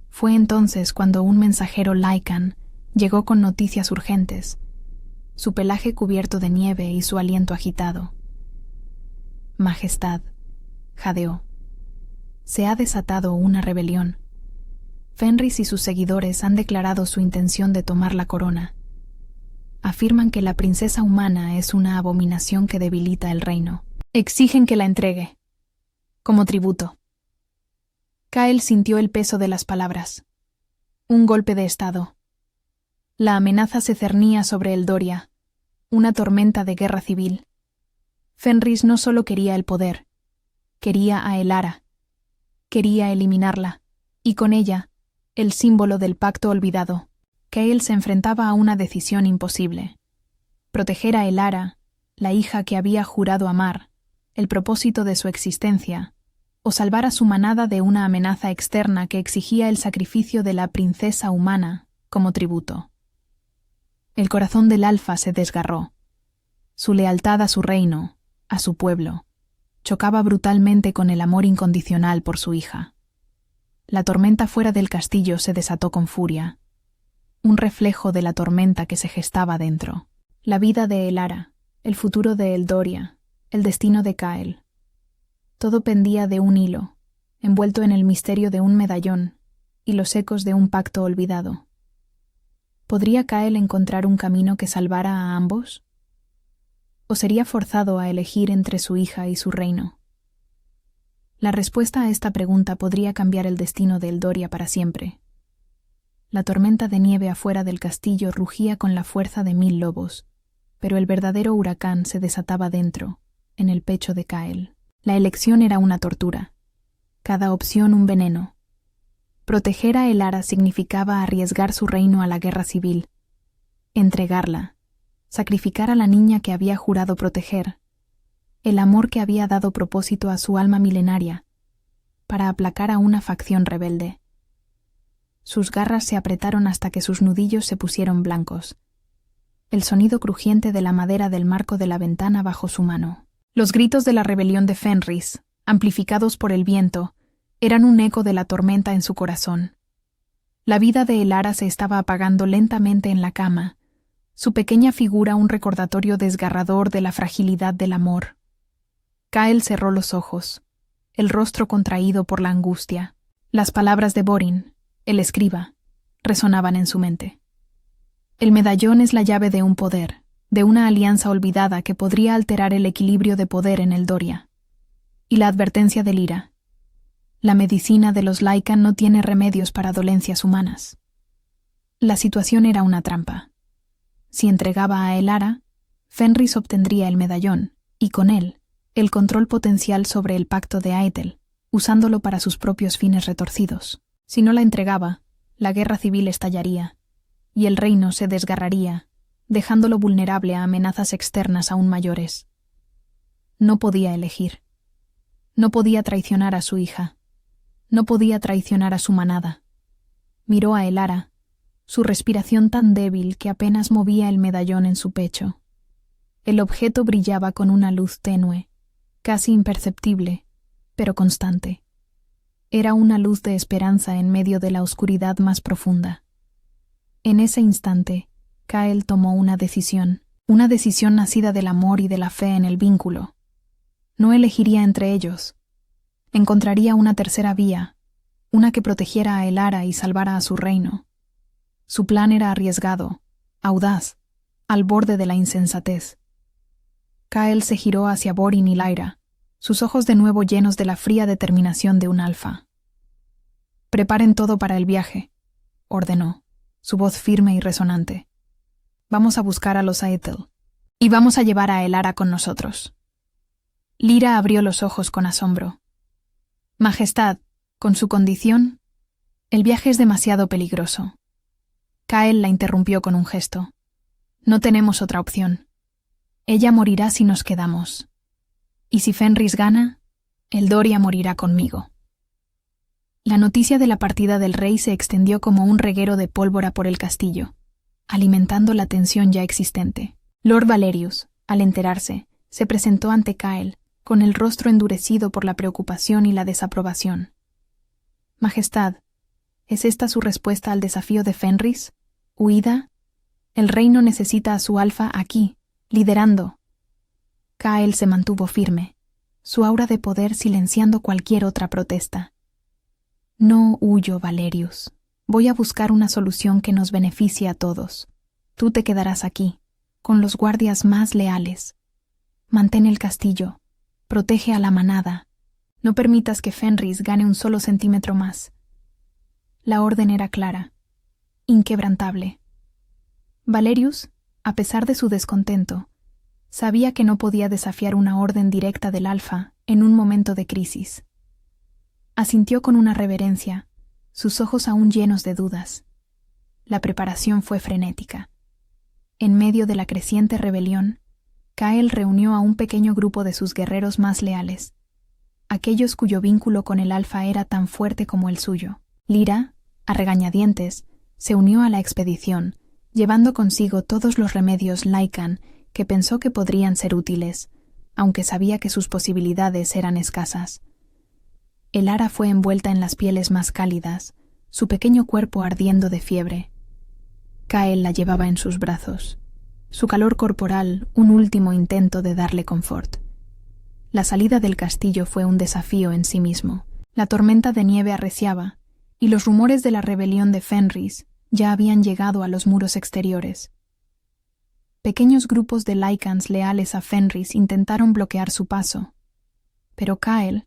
Fue entonces cuando un mensajero Lycan llegó con noticias urgentes, su pelaje cubierto de nieve y su aliento agitado. Majestad, jadeó. Se ha desatado una rebelión. Fenris y sus seguidores han declarado su intención de tomar la corona. Afirman que la princesa humana es una abominación que debilita el reino. Exigen que la entregue, como tributo. Kael sintió el peso de las palabras. Un golpe de estado. La amenaza se cernía sobre Eldoria, una tormenta de guerra civil. Fenris no solo quería el poder, quería a Elara. Quería eliminarla, y con ella, el símbolo del pacto olvidado. Kael se enfrentaba a una decisión imposible. Proteger a Elara, la hija que había jurado amar, el propósito de su existencia, o salvar a su manada de una amenaza externa que exigía el sacrificio de la princesa humana como tributo. El corazón del Alfa se desgarró. Su lealtad a su reino, a su pueblo, chocaba brutalmente con el amor incondicional por su hija. La tormenta fuera del castillo se desató con furia, un reflejo de la tormenta que se gestaba dentro. La vida de Elara, el futuro de Eldoria, el destino de Kael. Todo pendía de un hilo, envuelto en el misterio de un medallón y los ecos de un pacto olvidado. ¿Podría Kael encontrar un camino que salvara a ambos? ¿O sería forzado a elegir entre su hija y su reino? La respuesta a esta pregunta podría cambiar el destino de Eldoria para siempre. La tormenta de nieve afuera del castillo rugía con la fuerza de 1000 lobos, pero el verdadero huracán se desataba dentro, en el pecho de Kael. La elección era una tortura, cada opción un veneno. Proteger a Elara significaba arriesgar su reino a la guerra civil, entregarla, sacrificar a la niña que había jurado proteger, el amor que había dado propósito a su alma milenaria, para aplacar a una facción rebelde. Sus garras se apretaron hasta que sus nudillos se pusieron blancos. El sonido crujiente de la madera del marco de la ventana bajo su mano. Los gritos de la rebelión de Fenris, amplificados por el viento, eran un eco de la tormenta en su corazón. La vida de Elara se estaba apagando lentamente en la cama, su pequeña figura un recordatorio desgarrador de la fragilidad del amor. Kael cerró los ojos, el rostro contraído por la angustia. Las palabras de Borin, el escriba, resonaban en su mente. El medallón es la llave de un poder, de una alianza olvidada que podría alterar el equilibrio de poder en Eldoria. Y la advertencia de Lyra. La medicina de los Lycan no tiene remedios para dolencias humanas. La situación era una trampa. Si entregaba a Elara, Fenris obtendría el medallón, y con él, el control potencial sobre el pacto de Aethel, usándolo para sus propios fines retorcidos. Si no la entregaba, la guerra civil estallaría, y el reino se desgarraría, dejándolo vulnerable a amenazas externas aún mayores. No podía elegir. No podía traicionar a su hija. No podía traicionar a su manada. Miró a Elara, su respiración tan débil que apenas movía el medallón en su pecho. El objeto brillaba con una luz tenue, casi imperceptible, pero constante. Era una luz de esperanza en medio de la oscuridad más profunda. En ese instante, Kael tomó una decisión nacida del amor y de la fe en el vínculo. No elegiría entre ellos. Encontraría una tercera vía, una que protegiera a Elara y salvara a su reino. Su plan era arriesgado, audaz, al borde de la insensatez. Kael se giró hacia Borin y Lyra, sus ojos de nuevo llenos de la fría determinación de un alfa. «Preparen todo para el viaje», ordenó, su voz firme y resonante. «Vamos a buscar a los Aethel, y vamos a llevar a Elara con nosotros». Lyra abrió los ojos con asombro. «Majestad, con su condición, el viaje es demasiado peligroso». Kael la interrumpió con un gesto. «No tenemos otra opción. Ella morirá si nos quedamos. Y si Fenris gana, el Doria morirá conmigo». La noticia de la partida del rey se extendió como un reguero de pólvora por el castillo, alimentando la tensión ya existente. Lord Valerius, al enterarse, se presentó ante Kael, con el rostro endurecido por la preocupación y la desaprobación. «Majestad, ¿es esta su respuesta al desafío de Fenris? ¿Huida? El reino necesita a su alfa aquí, liderando». Kael se mantuvo firme, su aura de poder silenciando cualquier otra protesta. «No huyo, Valerius. Voy a buscar una solución que nos beneficie a todos. Tú te quedarás aquí, con los guardias más leales. Mantén el castillo. Protege a la manada. No permitas que Fenris gane un solo centímetro más». La orden era clara, inquebrantable. Valerius, a pesar de su descontento, sabía que no podía desafiar una orden directa del alfa en un momento de crisis. Asintió con una reverencia, sus ojos aún llenos de dudas. La preparación fue frenética. En medio de la creciente rebelión, Kael reunió a un pequeño grupo de sus guerreros más leales, aquellos cuyo vínculo con el alfa era tan fuerte como el suyo. Lyra, a regañadientes, se unió a la expedición, llevando consigo todos los remedios Lycan que pensó que podrían ser útiles, aunque sabía que sus posibilidades eran escasas. Elara fue envuelta en las pieles más cálidas, su pequeño cuerpo ardiendo de fiebre. Kael la llevaba en sus brazos, su calor corporal un último intento de darle confort. La salida del castillo fue un desafío en sí mismo. La tormenta de nieve arreciaba, y los rumores de la rebelión de Fenris ya habían llegado a los muros exteriores. Pequeños grupos de Lycans leales a Fenris intentaron bloquear su paso, pero Kael,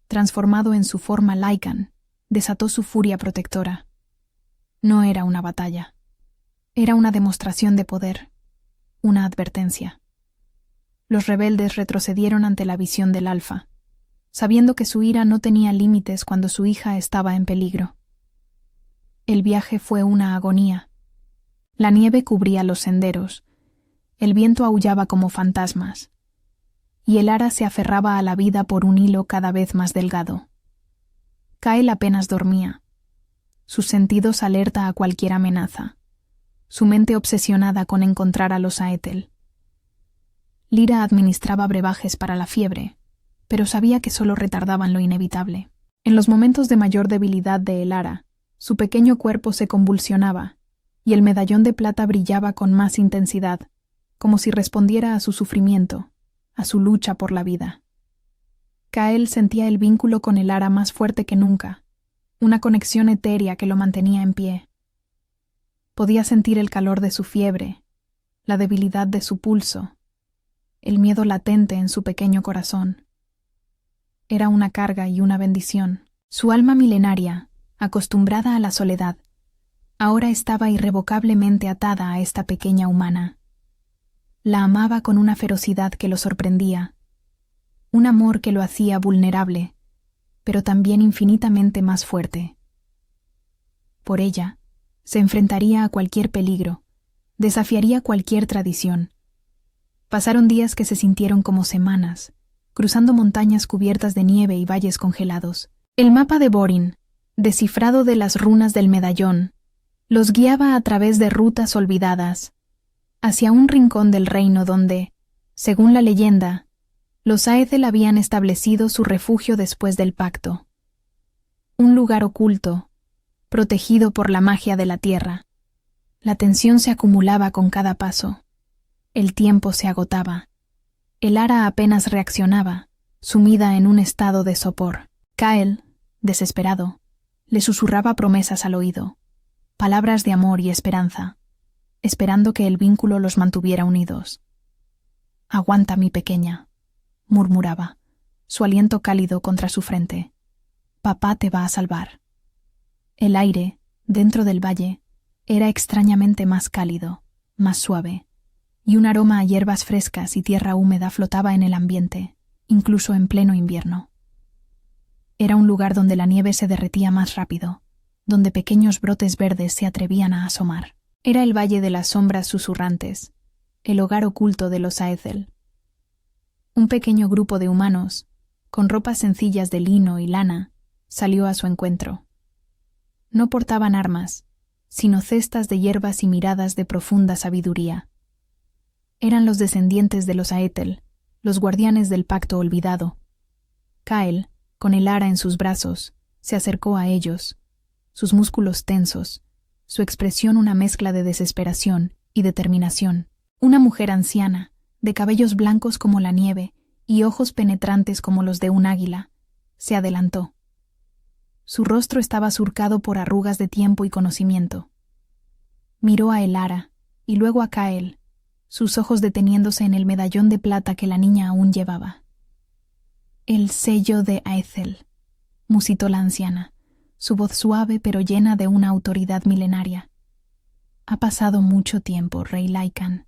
transformado en su forma Lycan, desató su furia protectora. No era una batalla. Era una demostración de poder, una advertencia. Los rebeldes retrocedieron ante la visión del alfa, sabiendo que su ira no tenía límites cuando su hija estaba en peligro. El viaje fue una agonía. La nieve cubría los senderos, el viento aullaba como fantasmas, y Elara se aferraba a la vida por un hilo cada vez más delgado. Kael apenas dormía, sus sentidos alerta a cualquier amenaza, su mente obsesionada con encontrar a los Aethel. Lyra administraba brebajes para la fiebre, pero sabía que solo retardaban lo inevitable. En los momentos de mayor debilidad de Elara, su pequeño cuerpo se convulsionaba, y el medallón de plata brillaba con más intensidad, como si respondiera a su sufrimiento, a su lucha por la vida. Kael sentía el vínculo con Elara más fuerte que nunca, una conexión etérea que lo mantenía en pie. Podía sentir el calor de su fiebre, la debilidad de su pulso, el miedo latente en su pequeño corazón. Era una carga y una bendición. Su alma milenaria, acostumbrada a la soledad, ahora estaba irrevocablemente atada a esta pequeña humana. La amaba con una ferocidad que lo sorprendía, un amor que lo hacía vulnerable, pero también infinitamente más fuerte. Por ella, se enfrentaría a cualquier peligro, Desafiaría cualquier tradición. Pasaron días que se sintieron como semanas, cruzando montañas cubiertas de nieve y valles congelados. El mapa de Borin, descifrado de las runas del medallón, los guiaba a través de rutas olvidadas, hacia un rincón del reino donde, según la leyenda, los Aethel habían establecido su refugio después del pacto. Un lugar oculto, protegido por la magia de la tierra. La tensión se acumulaba con cada paso. El tiempo se agotaba. Elara apenas reaccionaba, sumida en un estado de sopor. Kael, desesperado, le susurraba promesas al oído, palabras de amor y esperanza, esperando que el vínculo los mantuviera unidos. «Aguanta, mi pequeña», murmuraba, su aliento cálido contra su frente. «Papá te va a salvar». El aire, dentro del valle, era extrañamente más cálido, más suave, y un aroma a hierbas frescas y tierra húmeda flotaba en el ambiente, incluso en pleno invierno. Era un lugar donde la nieve se derretía más rápido, donde pequeños brotes verdes se atrevían a asomar. Era el Valle de las Sombras Susurrantes, el hogar oculto de los Aethel. Un pequeño grupo de humanos, con ropas sencillas de lino y lana, salió a su encuentro. No portaban armas, sino cestas de hierbas y miradas de profunda sabiduría. Eran los descendientes de los Aethel, los guardianes del pacto olvidado. Kael, con Elara en sus brazos, se acercó a ellos, sus músculos tensos, su expresión una mezcla de desesperación y determinación. Una mujer anciana, de cabellos blancos como la nieve y ojos penetrantes como los de un águila, se adelantó. Su rostro estaba surcado por arrugas de tiempo y conocimiento. Miró a Elara y luego a Kael, sus ojos deteniéndose en el medallón de plata que la niña aún llevaba. «El sello de Aethel», musitó la anciana, su voz suave pero llena de una autoridad milenaria. «Ha pasado mucho tiempo, Rey Lycan.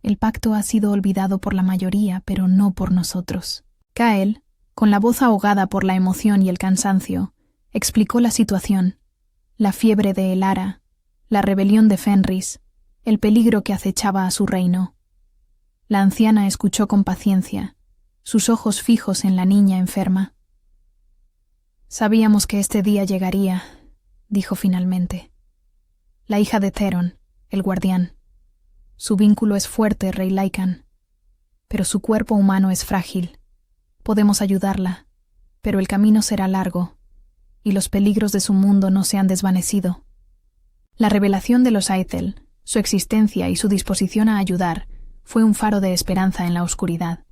El pacto ha sido olvidado por la mayoría, pero no por nosotros». Kael, con la voz ahogada por la emoción y el cansancio, explicó la situación, la fiebre de Elara, la rebelión de Fenris, el peligro que acechaba a su reino. La anciana escuchó con paciencia, sus ojos fijos en la niña enferma. «Sabíamos que este día llegaría», dijo finalmente. «La hija de Theron, el guardián. Su vínculo es fuerte, Rey Lycan, pero su cuerpo humano es frágil. Podemos ayudarla, pero el camino será largo, y los peligros de su mundo no se han desvanecido». La revelación de los Aethel, su existencia y su disposición a ayudar, fue un faro de esperanza en la oscuridad.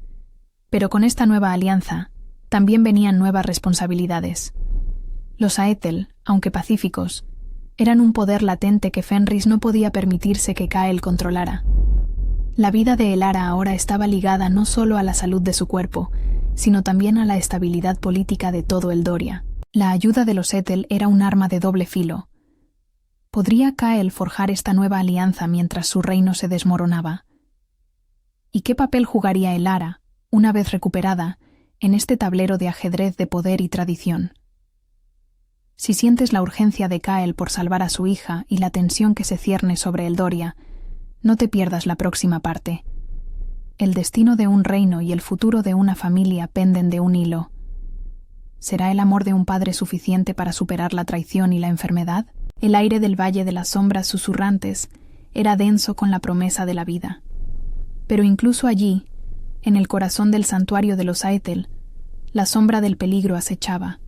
Pero con esta nueva alianza, también venían nuevas responsabilidades. Los Aethel, aunque pacíficos, eran un poder latente que Fenris no podía permitirse que Kael controlara. La vida de Elara ahora estaba ligada no solo a la salud de su cuerpo, sino también a la estabilidad política de todo Eldoria. La ayuda de los Aethel era un arma de doble filo. ¿Podría Kael forjar esta nueva alianza mientras su reino se desmoronaba? ¿Y qué papel jugaría Elara, una vez recuperada, en este tablero de ajedrez de poder y tradición? Si sientes la urgencia de Kael por salvar a su hija y la tensión que se cierne sobre Eldoria, no te pierdas la próxima parte. El destino de un reino y el futuro de una familia penden de un hilo. ¿Será el amor de un padre suficiente para superar la traición y la enfermedad? El aire del Valle de las Sombras Susurrantes era denso con la promesa de la vida. Pero incluso allí, en el corazón del santuario de los Aethel, la sombra del peligro acechaba.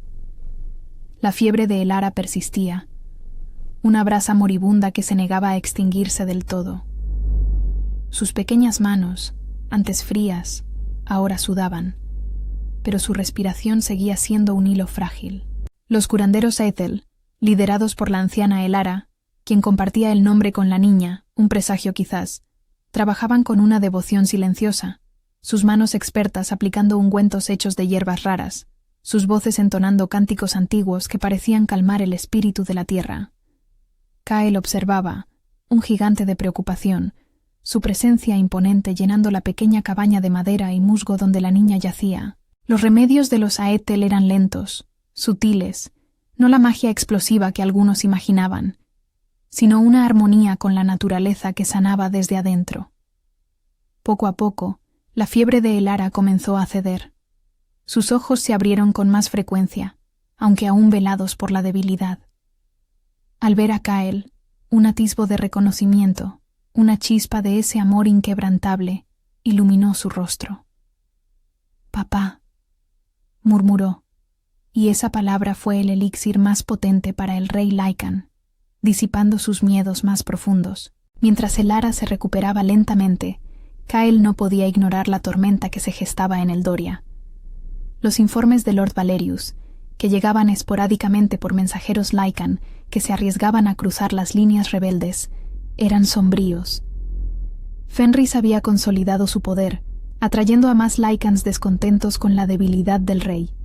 La fiebre de Elara persistía, una brasa moribunda que se negaba a extinguirse del todo. Sus pequeñas manos, antes frías, ahora sudaban, pero su respiración seguía siendo un hilo frágil. Los curanderos Aethel, liderados por la anciana Elara, quien compartía el nombre con la niña, un presagio quizás, trabajaban con una devoción silenciosa, sus manos expertas aplicando ungüentos hechos de hierbas raras, sus voces entonando cánticos antiguos que parecían calmar el espíritu de la tierra. Kael observaba, un gigante de preocupación, su presencia imponente llenando la pequeña cabaña de madera y musgo donde la niña yacía. Los remedios de los Aethel eran lentos, sutiles, no la magia explosiva que algunos imaginaban, sino una armonía con la naturaleza que sanaba desde adentro. Poco a poco, la fiebre de Elara comenzó a ceder. Sus ojos se abrieron con más frecuencia, aunque aún velados por la debilidad. Al ver a Kael, un atisbo de reconocimiento, una chispa de ese amor inquebrantable, iluminó su rostro. «Papá», murmuró, y esa palabra fue el elixir más potente para el rey Lycan, disipando sus miedos más profundos. Mientras Elara se recuperaba lentamente, Kael no podía ignorar la tormenta que se gestaba en Eldoria. Los informes de Lord Valerius, que llegaban esporádicamente por mensajeros Lycan que se arriesgaban a cruzar las líneas rebeldes, eran sombríos. Fenris había consolidado su poder, atrayendo a más Lycans descontentos con la debilidad del rey.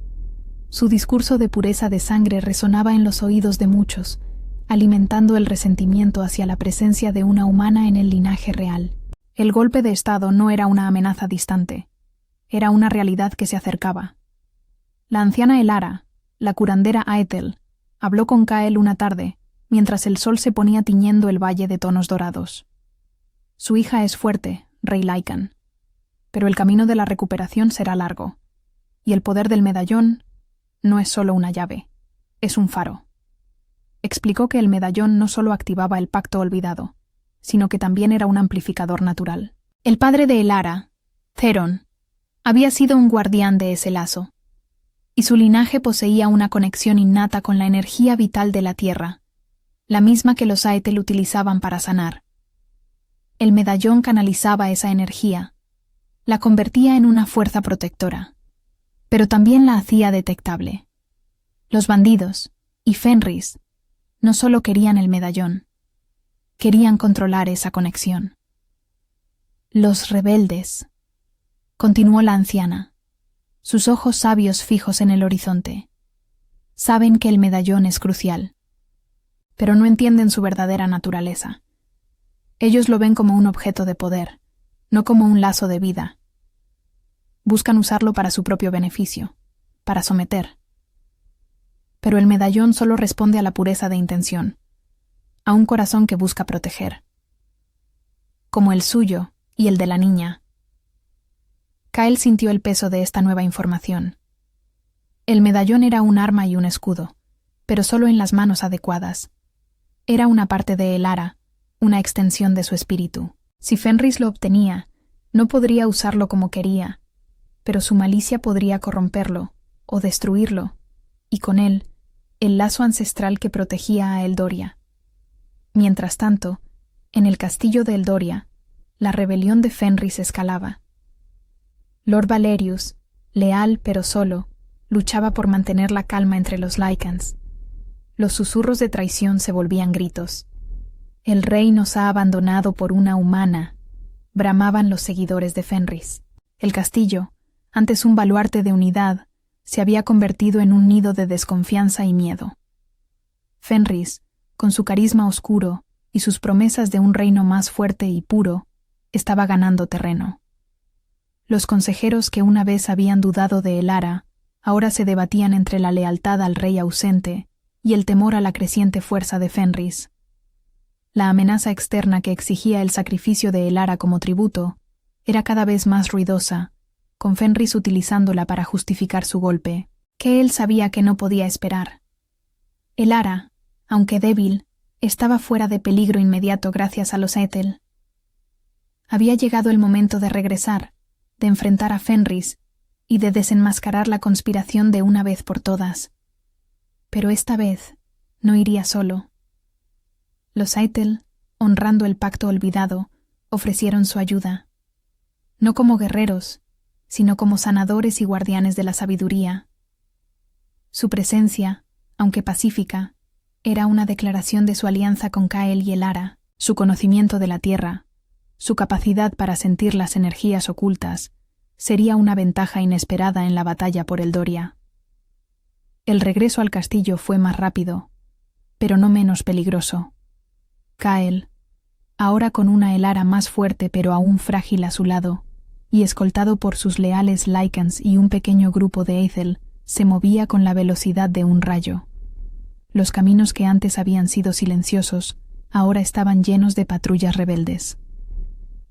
Su discurso de pureza de sangre resonaba en los oídos de muchos, alimentando el resentimiento hacia la presencia de una humana en el linaje real. El golpe de estado no era una amenaza distante, era una realidad que se acercaba. La anciana Elara, la curandera Aethel, habló con Kael una tarde, mientras el sol se ponía tiñendo el valle de tonos dorados. Su hija es fuerte, rey Lycan, pero el camino de la recuperación será largo, y el poder del medallón no es solo una llave, es un faro. Explicó que el medallón no solo activaba el pacto olvidado, sino que también era un amplificador natural. El padre de Elara, Theron, había sido un guardián de ese lazo, y su linaje poseía una conexión innata con la energía vital de la tierra, la misma que los Aethel utilizaban para sanar. El medallón canalizaba esa energía, la convertía en una fuerza protectora, pero también la hacía detectable. Los bandidos, y Fenris, no solo querían el medallón, querían controlar esa conexión. Los rebeldes, continuó la anciana, sus ojos sabios fijos en el horizonte, saben que el medallón es crucial, pero no entienden su verdadera naturaleza. Ellos lo ven como un objeto de poder, no como un lazo de vida. Buscan usarlo para su propio beneficio, para someter. Pero el medallón solo responde a la pureza de intención, a un corazón que busca proteger, como el suyo y el de la niña. Kael sintió el peso de esta nueva información. El medallón era un arma y un escudo, pero solo en las manos adecuadas. Era una parte de Elara, una extensión de su espíritu. Si Fenris lo obtenía, no podría usarlo como quería, pero su malicia podría corromperlo o destruirlo, y con él, el lazo ancestral que protegía a Eldoria. Mientras tanto, en el castillo de Eldoria, la rebelión de Fenris escalaba. Lord Valerius, leal pero solo, luchaba por mantener la calma entre los Lycans. Los susurros de traición se volvían gritos. «El rey nos ha abandonado por una humana», bramaban los seguidores de Fenris. El castillo, antes un baluarte de unidad, se había convertido en un nido de desconfianza y miedo. Fenris, con su carisma oscuro y sus promesas de un reino más fuerte y puro, estaba ganando terreno. Los consejeros que una vez habían dudado de Elara, ahora se debatían entre la lealtad al rey ausente y el temor a la creciente fuerza de Fenris. La amenaza externa que exigía el sacrificio de Elara como tributo era cada vez más ruidosa, con Fenris utilizándola para justificar su golpe, que él sabía que no podía esperar. Elara, aunque débil, estaba fuera de peligro inmediato gracias a los Aethel. Había llegado el momento de regresar, de enfrentar a Fenris y de desenmascarar la conspiración de una vez por todas. Pero esta vez no iría solo. Los Aethel, honrando el pacto olvidado, ofrecieron su ayuda, no como guerreros, sino como sanadores y guardianes de la sabiduría. Su presencia, aunque pacífica, era una declaración de su alianza con Kael y Elara, su conocimiento de la tierra, su capacidad para sentir las energías ocultas, sería una ventaja inesperada en la batalla por Eldoria. El regreso al castillo fue más rápido, pero no menos peligroso. Kael, ahora con una Elara más fuerte pero aún frágil a su lado, y escoltado por sus leales Lycans y un pequeño grupo de Aethel, se movía con la velocidad de un rayo. Los caminos que antes habían sido silenciosos ahora estaban llenos de patrullas rebeldes.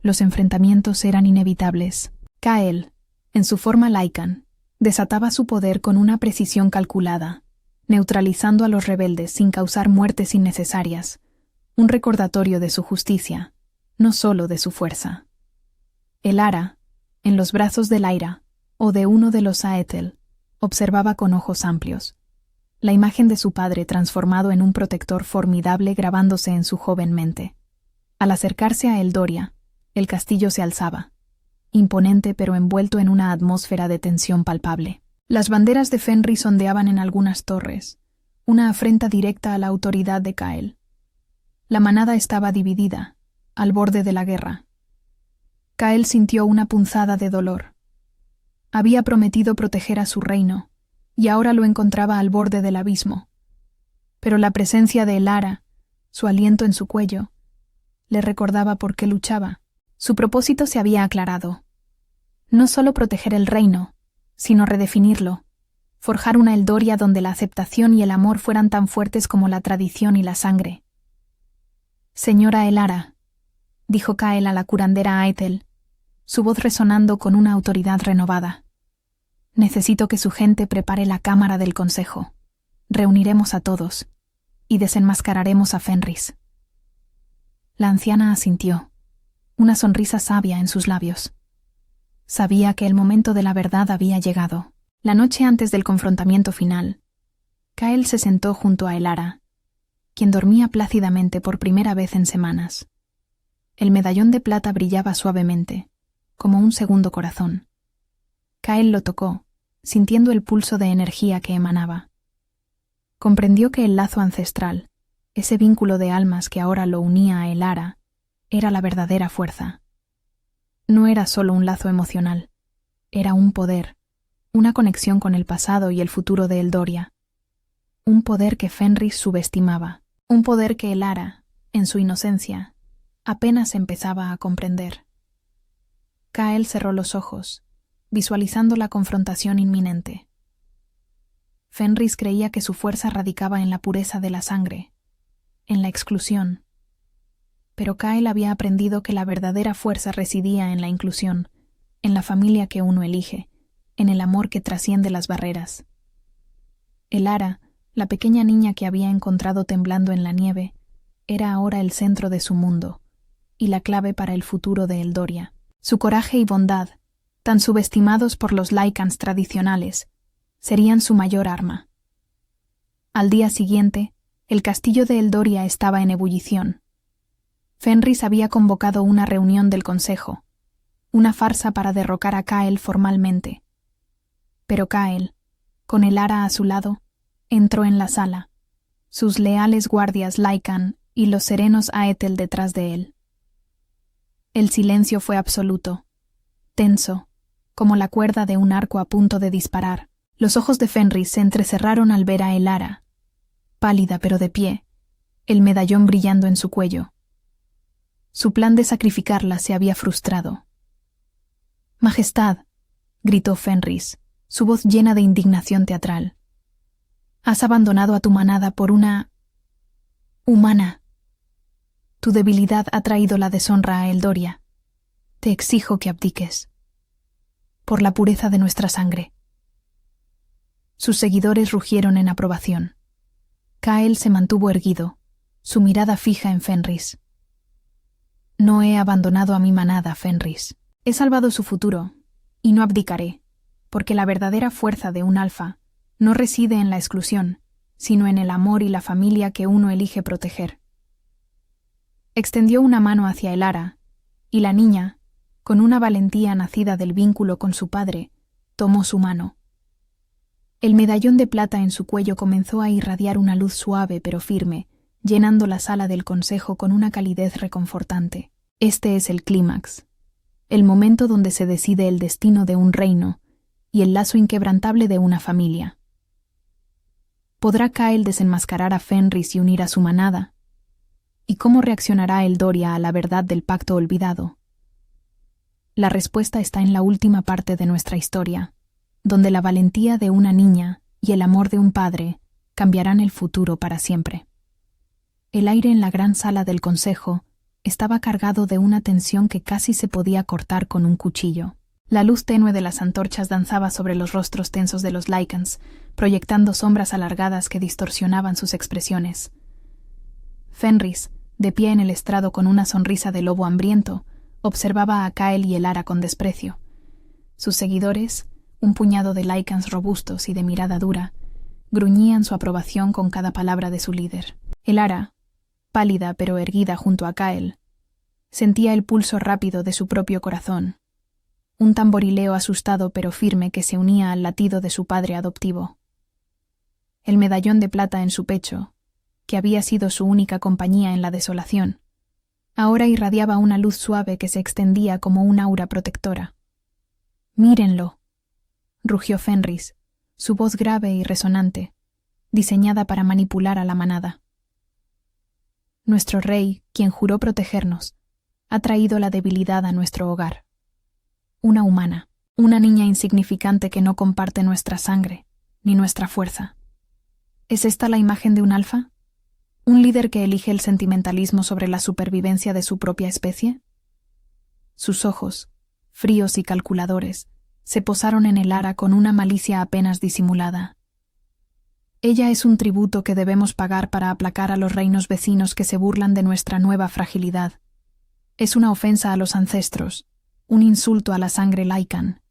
Los enfrentamientos eran inevitables. Kael, en su forma Lycan, desataba su poder con una precisión calculada, neutralizando a los rebeldes sin causar muertes innecesarias, un recordatorio de su justicia, no solo de su fuerza. Elara, en los brazos del Lyra, o de uno de los Aethel, observaba con ojos amplios, la imagen de su padre transformado en un protector formidable grabándose en su joven mente. Al acercarse a Eldoria, el castillo se alzaba, imponente pero envuelto en una atmósfera de tensión palpable. Las banderas de Fenris ondeaban en algunas torres, una afrenta directa a la autoridad de Kael. La manada estaba dividida, al borde de la guerra. Kael sintió una punzada de dolor. Había prometido proteger a su reino, y ahora lo encontraba al borde del abismo. Pero la presencia de Elara, su aliento en su cuello, le recordaba por qué luchaba. Su propósito se había aclarado. No solo proteger el reino, sino redefinirlo, forjar una Eldoria donde la aceptación y el amor fueran tan fuertes como la tradición y la sangre. «Señora Elara», dijo Kael a la curandera Aethel, su voz resonando con una autoridad renovada. «Necesito que su gente prepare la cámara del consejo. Reuniremos a todos y desenmascararemos a Fenris». La anciana asintió, una sonrisa sabia en sus labios. Sabía que el momento de la verdad había llegado. La noche antes del confrontamiento final, Kael se sentó junto a Elara, quien dormía plácidamente por primera vez en semanas. El medallón de plata brillaba suavemente, como un segundo corazón. Kael lo tocó, sintiendo el pulso de energía que emanaba. Comprendió que el lazo ancestral, ese vínculo de almas que ahora lo unía a Elara, era la verdadera fuerza. No era solo un lazo emocional, era un poder, una conexión con el pasado y el futuro de Eldoria. Un poder que Fenris subestimaba, un poder que Elara, en su inocencia, apenas empezaba a comprender. Kael cerró los ojos, visualizando la confrontación inminente. Fenris creía que su fuerza radicaba en la pureza de la sangre, en la exclusión. Pero Kael había aprendido que la verdadera fuerza residía en la inclusión, en la familia que uno elige, en el amor que trasciende las barreras. Elara, la pequeña niña que había encontrado temblando en la nieve, era ahora el centro de su mundo, y la clave para el futuro de Eldoria. Su coraje y bondad, tan subestimados por los Lycans tradicionales, serían su mayor arma. Al día siguiente, el castillo de Eldoria estaba en ebullición. Fenris había convocado una reunión del consejo, una farsa para derrocar a Kael formalmente. Pero Kael, con Elara a su lado, entró en la sala, sus leales guardias Lycan y los serenos Aethel detrás de él. El silencio fue absoluto, tenso, como la cuerda de un arco a punto de disparar. Los ojos de Fenris se entrecerraron al ver a Elara, pálida pero de pie, el medallón brillando en su cuello. Su plan de sacrificarla se había frustrado. «Majestad», gritó Fenris, su voz llena de indignación teatral. «Has abandonado a tu manada por una... humana. Tu debilidad ha traído la deshonra a Eldoria. Te exijo que abdiques. Por la pureza de nuestra sangre». Sus seguidores rugieron en aprobación. Kael se mantuvo erguido, su mirada fija en Fenris. «No he abandonado a mi manada, Fenris. He salvado su futuro, y no abdicaré, porque la verdadera fuerza de un alfa no reside en la exclusión, sino en el amor y la familia que uno elige proteger». Extendió una mano hacia Elara, y la niña, con una valentía nacida del vínculo con su padre, tomó su mano. El medallón de plata en su cuello comenzó a irradiar una luz suave pero firme, llenando la sala del consejo con una calidez reconfortante. Este es el clímax, el momento donde se decide el destino de un reino y el lazo inquebrantable de una familia. ¿Podrá Kael desenmascarar a Fenris y unir a su manada? ¿Y cómo reaccionará Eldoria a la verdad del pacto olvidado? La respuesta está en la última parte de nuestra historia, donde la valentía de una niña y el amor de un padre cambiarán el futuro para siempre. El aire en la gran sala del consejo estaba cargado de una tensión que casi se podía cortar con un cuchillo. La luz tenue de las antorchas danzaba sobre los rostros tensos de los Lycans, proyectando sombras alargadas que distorsionaban sus expresiones. Fenris, de pie en el estrado con una sonrisa de lobo hambriento, observaba a Kael y Elara con desprecio. Sus seguidores, un puñado de Lycans robustos y de mirada dura, gruñían su aprobación con cada palabra de su líder. Elara, pálida pero erguida junto a Kael, sentía el pulso rápido de su propio corazón, un tamborileo asustado pero firme que se unía al latido de su padre adoptivo. El medallón de plata en su pecho, que había sido su única compañía en la desolación, ahora irradiaba una luz suave que se extendía como un aura protectora. «Mírenlo», rugió Fenris, su voz grave y resonante, diseñada para manipular a la manada. Nuestro rey, quien juró protegernos, ha traído la debilidad a nuestro hogar. Una humana, una niña insignificante que no comparte nuestra sangre, ni nuestra fuerza. ¿Es esta la imagen de un alfa? ¿Un líder que elige el sentimentalismo sobre la supervivencia de su propia especie? Sus ojos, fríos y calculadores, se posaron en Elara con una malicia apenas disimulada. Ella es un tributo que debemos pagar para aplacar a los reinos vecinos que se burlan de nuestra nueva fragilidad. Es una ofensa a los ancestros, un insulto a la sangre Lycan.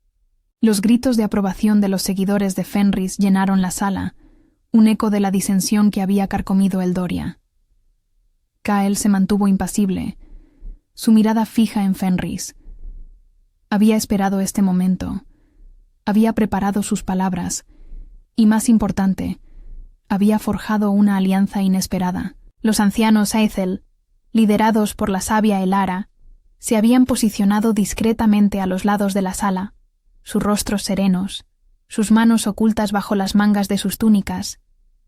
Los gritos de aprobación de los seguidores de Fenris llenaron la sala, un eco de la disensión que había carcomido Eldoria. Kael se mantuvo impasible, su mirada fija en Fenris. Había esperado este momento, había preparado sus palabras, y más importante, había forjado una alianza inesperada. Los ancianos Aethel, liderados por la sabia Elara, se habían posicionado discretamente a los lados de la sala, sus rostros serenos, sus manos ocultas bajo las mangas de sus túnicas,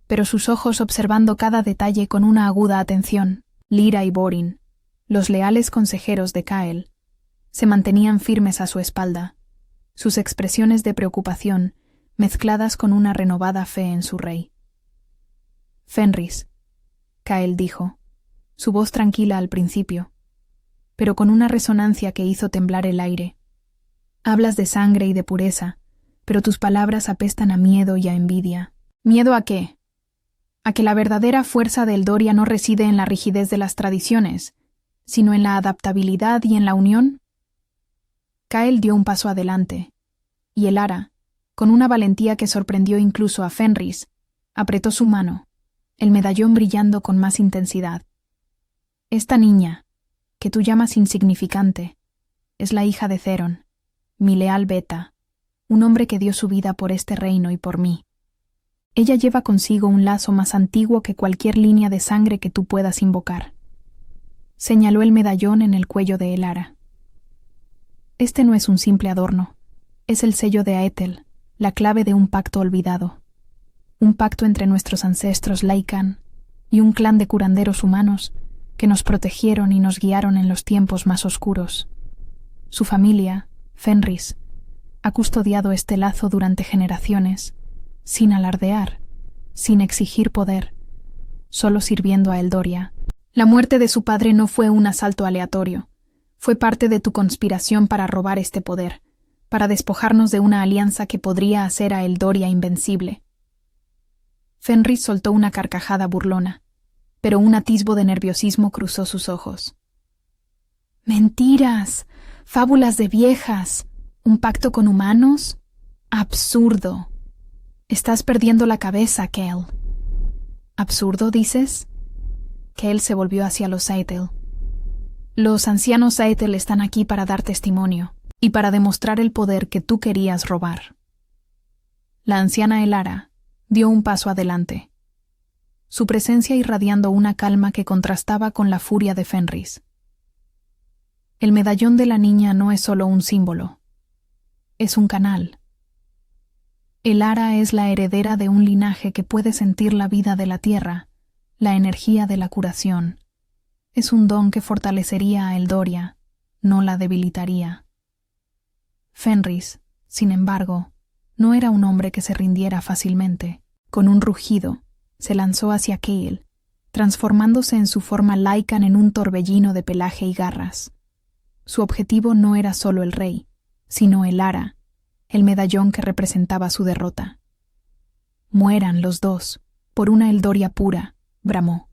pero sus ojos observando cada detalle con una aguda atención. Lyra y Borin, los leales consejeros de Kael, se mantenían firmes a su espalda, sus expresiones de preocupación mezcladas con una renovada fe en su rey. Fenris, Kael dijo, su voz tranquila al principio, pero con una resonancia que hizo temblar el aire. Hablas de sangre y de pureza, pero tus palabras apestan a miedo y a envidia. ¿Miedo a qué? A que la verdadera fuerza de Eldoria no reside en la rigidez de las tradiciones, sino en la adaptabilidad y en la unión. Kael dio un paso adelante, y Elara, con una valentía que sorprendió incluso a Fenris, apretó su mano, el medallón brillando con más intensidad. Esta niña, que tú llamas insignificante, es la hija de Theron, mi leal Beta, un hombre que dio su vida por este reino y por mí. Ella lleva consigo un lazo más antiguo que cualquier línea de sangre que tú puedas invocar. Señaló el medallón en el cuello de Elara. Este no es un simple adorno, es el sello de Aethel, la clave de un pacto olvidado. Un pacto entre nuestros ancestros Lycan y un clan de curanderos humanos que nos protegieron y nos guiaron en los tiempos más oscuros. Su familia, Fenris, ha custodiado este lazo durante generaciones, sin alardear, sin exigir poder, solo sirviendo a Eldoria. La muerte de su padre no fue un asalto aleatorio, fue parte de tu conspiración para robar este poder, para despojarnos de una alianza que podría hacer a Eldoria invencible. Fenris soltó una carcajada burlona, pero un atisbo de nerviosismo cruzó sus ojos. «¡Mentiras! ¡Fábulas de viejas! ¿Un pacto con humanos? ¡Absurdo! Estás perdiendo la cabeza, Kael». «¿Absurdo, dices?» Kael se volvió hacia los Aethel. «Los ancianos Aethel están aquí para dar testimonio y para demostrar el poder que tú querías robar». La anciana Elara dio un paso adelante, su presencia irradiando una calma que contrastaba con la furia de Fenris. El medallón de la niña no es solo un símbolo, es un canal. Elara es la heredera de un linaje que puede sentir la vida de la tierra, la energía de la curación. Es un don que fortalecería a Eldoria, no la debilitaría. Fenris, sin embargo, no era un hombre que se rindiera fácilmente. Con un rugido, se lanzó hacia Kael, transformándose en su forma Lycan en un torbellino de pelaje y garras. Su objetivo no era solo el rey, sino Elara, el medallón que representaba su derrota. «Mueran los dos, por una Eldoria pura», bramó.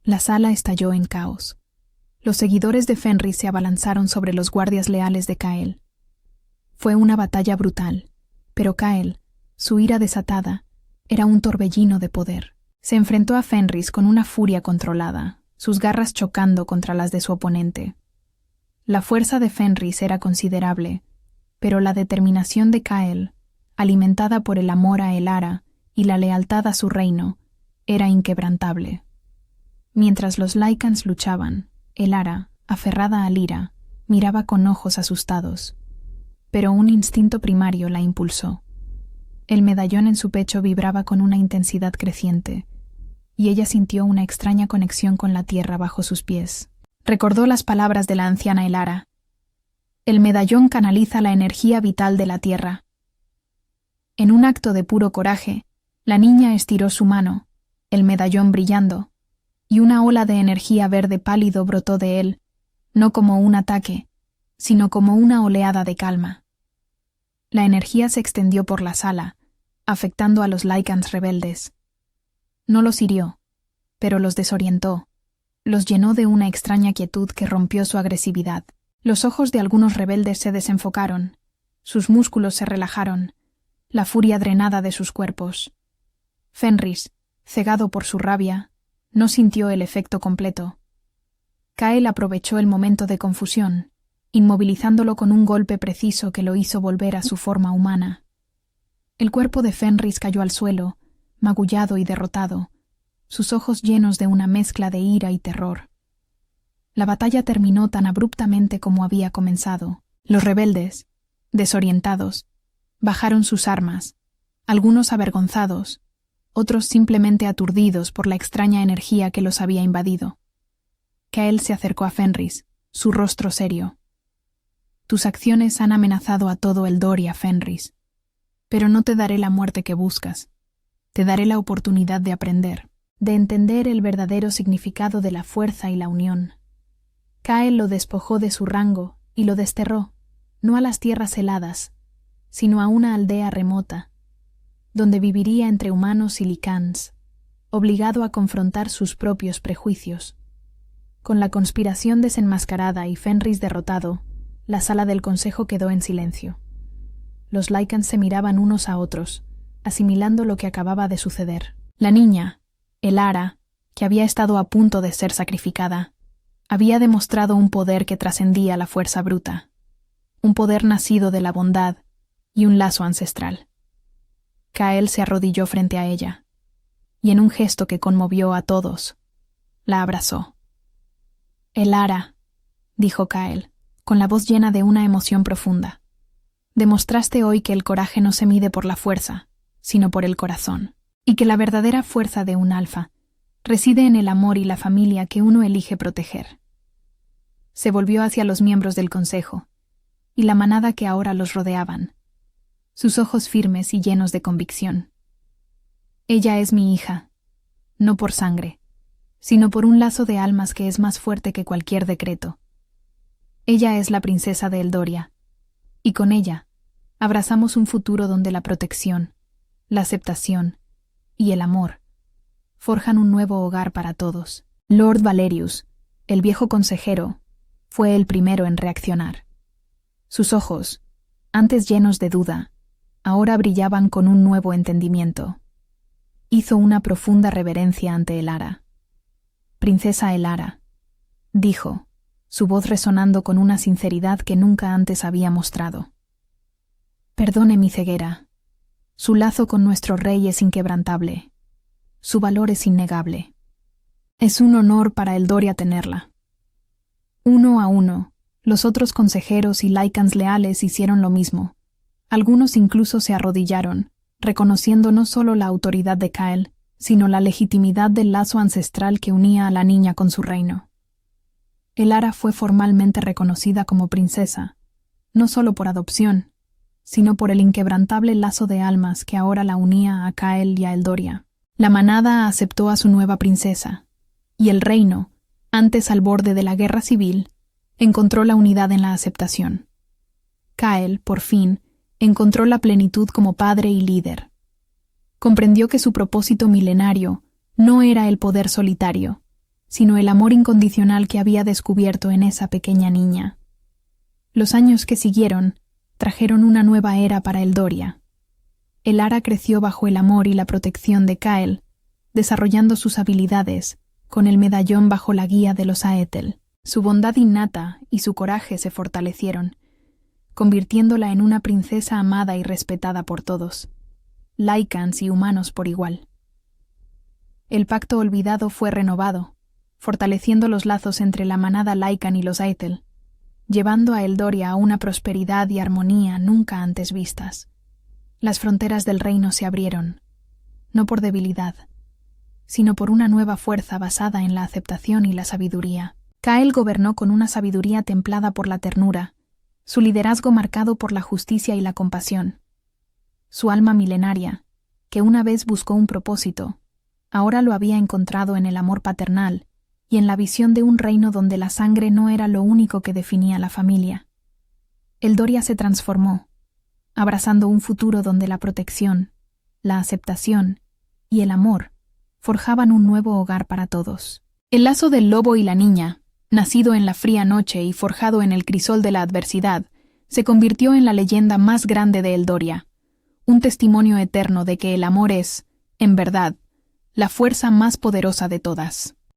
La sala estalló en caos. Los seguidores de Fenris se abalanzaron sobre los guardias leales de Kael. Fue una batalla brutal, pero Kael, su ira desatada, era un torbellino de poder. Se enfrentó a Fenris con una furia controlada, sus garras chocando contra las de su oponente. La fuerza de Fenris era considerable, pero la determinación de Kael, alimentada por el amor a Elara y la lealtad a su reino, era inquebrantable. Mientras los Lycans luchaban, Elara, aferrada a Lyra, miraba con ojos asustados. Pero un instinto primario la impulsó. El medallón en su pecho vibraba con una intensidad creciente, y ella sintió una extraña conexión con la tierra bajo sus pies. Recordó las palabras de la anciana Elara. El medallón canaliza la energía vital de la tierra. En un acto de puro coraje, la niña estiró su mano, el medallón brillando, y una ola de energía verde pálido brotó de él, no como un ataque, sino como una oleada de calma. La energía se extendió por la sala, afectando a los Lycans rebeldes. No los hirió, pero los desorientó, los llenó de una extraña quietud que rompió su agresividad. Los ojos de algunos rebeldes se desenfocaron, sus músculos se relajaron, la furia drenada de sus cuerpos. Fenris, cegado por su rabia, no sintió el efecto completo. Kael aprovechó el momento de confusión, inmovilizándolo con un golpe preciso que lo hizo volver a su forma humana. El cuerpo de Fenris cayó al suelo, magullado y derrotado, sus ojos llenos de una mezcla de ira y terror. La batalla terminó tan abruptamente como había comenzado. Los rebeldes, desorientados, bajaron sus armas, algunos avergonzados, otros simplemente aturdidos por la extraña energía que los había invadido. Kael se acercó a Fenris, su rostro serio. Tus acciones han amenazado a todo Eldoria, Fenris, pero no te daré la muerte que buscas. Te daré la oportunidad de aprender, de entender el verdadero significado de la fuerza y la unión. Kael lo despojó de su rango y lo desterró, no a las tierras heladas, sino a una aldea remota, donde viviría entre humanos y Lycans, obligado a confrontar sus propios prejuicios. Con la conspiración desenmascarada y Fenris derrotado, la sala del consejo quedó en silencio. Los Lycans se miraban unos a otros, asimilando lo que acababa de suceder. La niña, Elara, que había estado a punto de ser sacrificada, había demostrado un poder que trascendía la fuerza bruta, un poder nacido de la bondad y un lazo ancestral. Kael se arrodilló frente a ella, y en un gesto que conmovió a todos, la abrazó. «Elara», dijo Kael, con la voz llena de una emoción profunda, «demostraste hoy que el coraje no se mide por la fuerza, sino por el corazón, y que la verdadera fuerza de un alfa reside en el amor y la familia que uno elige proteger». Se volvió hacia los miembros del consejo, y la manada que ahora los rodeaban, sus ojos firmes y llenos de convicción. «Ella es mi hija, no por sangre, sino por un lazo de almas que es más fuerte que cualquier decreto. Ella es la princesa de Eldoria, y con ella abrazamos un futuro donde la protección, la aceptación y el amor forjan un nuevo hogar para todos». Lord Valerius, el viejo consejero, fue el primero en reaccionar. Sus ojos, antes llenos de duda, ahora brillaban con un nuevo entendimiento. Hizo una profunda reverencia ante Elara. «Princesa Elara», dijo, su voz resonando con una sinceridad que nunca antes había mostrado. «Perdone mi ceguera. Su lazo con nuestro rey es inquebrantable. Su valor es innegable. Es un honor para Eldoria tenerla». Uno a uno, los otros consejeros y Lycans leales hicieron lo mismo. Algunos incluso se arrodillaron, reconociendo no solo la autoridad de Kael, sino la legitimidad del lazo ancestral que unía a la niña con su reino. Elara fue formalmente reconocida como princesa, no solo por adopción, sino por el inquebrantable lazo de almas que ahora la unía a Kael y a Eldoria. La manada aceptó a su nueva princesa, y el reino, antes al borde de la guerra civil, encontró la unidad en la aceptación. Kyle, por fin, encontró la plenitud como padre y líder. Comprendió que su propósito milenario no era el poder solitario, sino el amor incondicional que había descubierto en esa pequeña niña. Los años que siguieron trajeron una nueva era para Eldoria. Elara creció bajo el amor y la protección de Kyle, desarrollando sus habilidades, con el medallón bajo la guía de los Aethel. Su bondad innata y su coraje se fortalecieron, convirtiéndola en una princesa amada y respetada por todos, Lycans y humanos por igual. El pacto olvidado fue renovado, fortaleciendo los lazos entre la manada Lycan y los Aethel, llevando a Eldoria a una prosperidad y armonía nunca antes vistas. Las fronteras del reino se abrieron, no por debilidad, sino por una nueva fuerza basada en la aceptación y la sabiduría. Kyle gobernó con una sabiduría templada por la ternura, su liderazgo marcado por la justicia y la compasión. Su alma milenaria, que una vez buscó un propósito, ahora lo había encontrado en el amor paternal y en la visión de un reino donde la sangre no era lo único que definía la familia. Eldoria se transformó, abrazando un futuro donde la protección, la aceptación y el amor forjaban un nuevo hogar para todos. El lazo del lobo y la niña, nacido en la fría noche y forjado en el crisol de la adversidad, se convirtió en la leyenda más grande de Eldoria, un testimonio eterno de que el amor es, en verdad, la fuerza más poderosa de todas.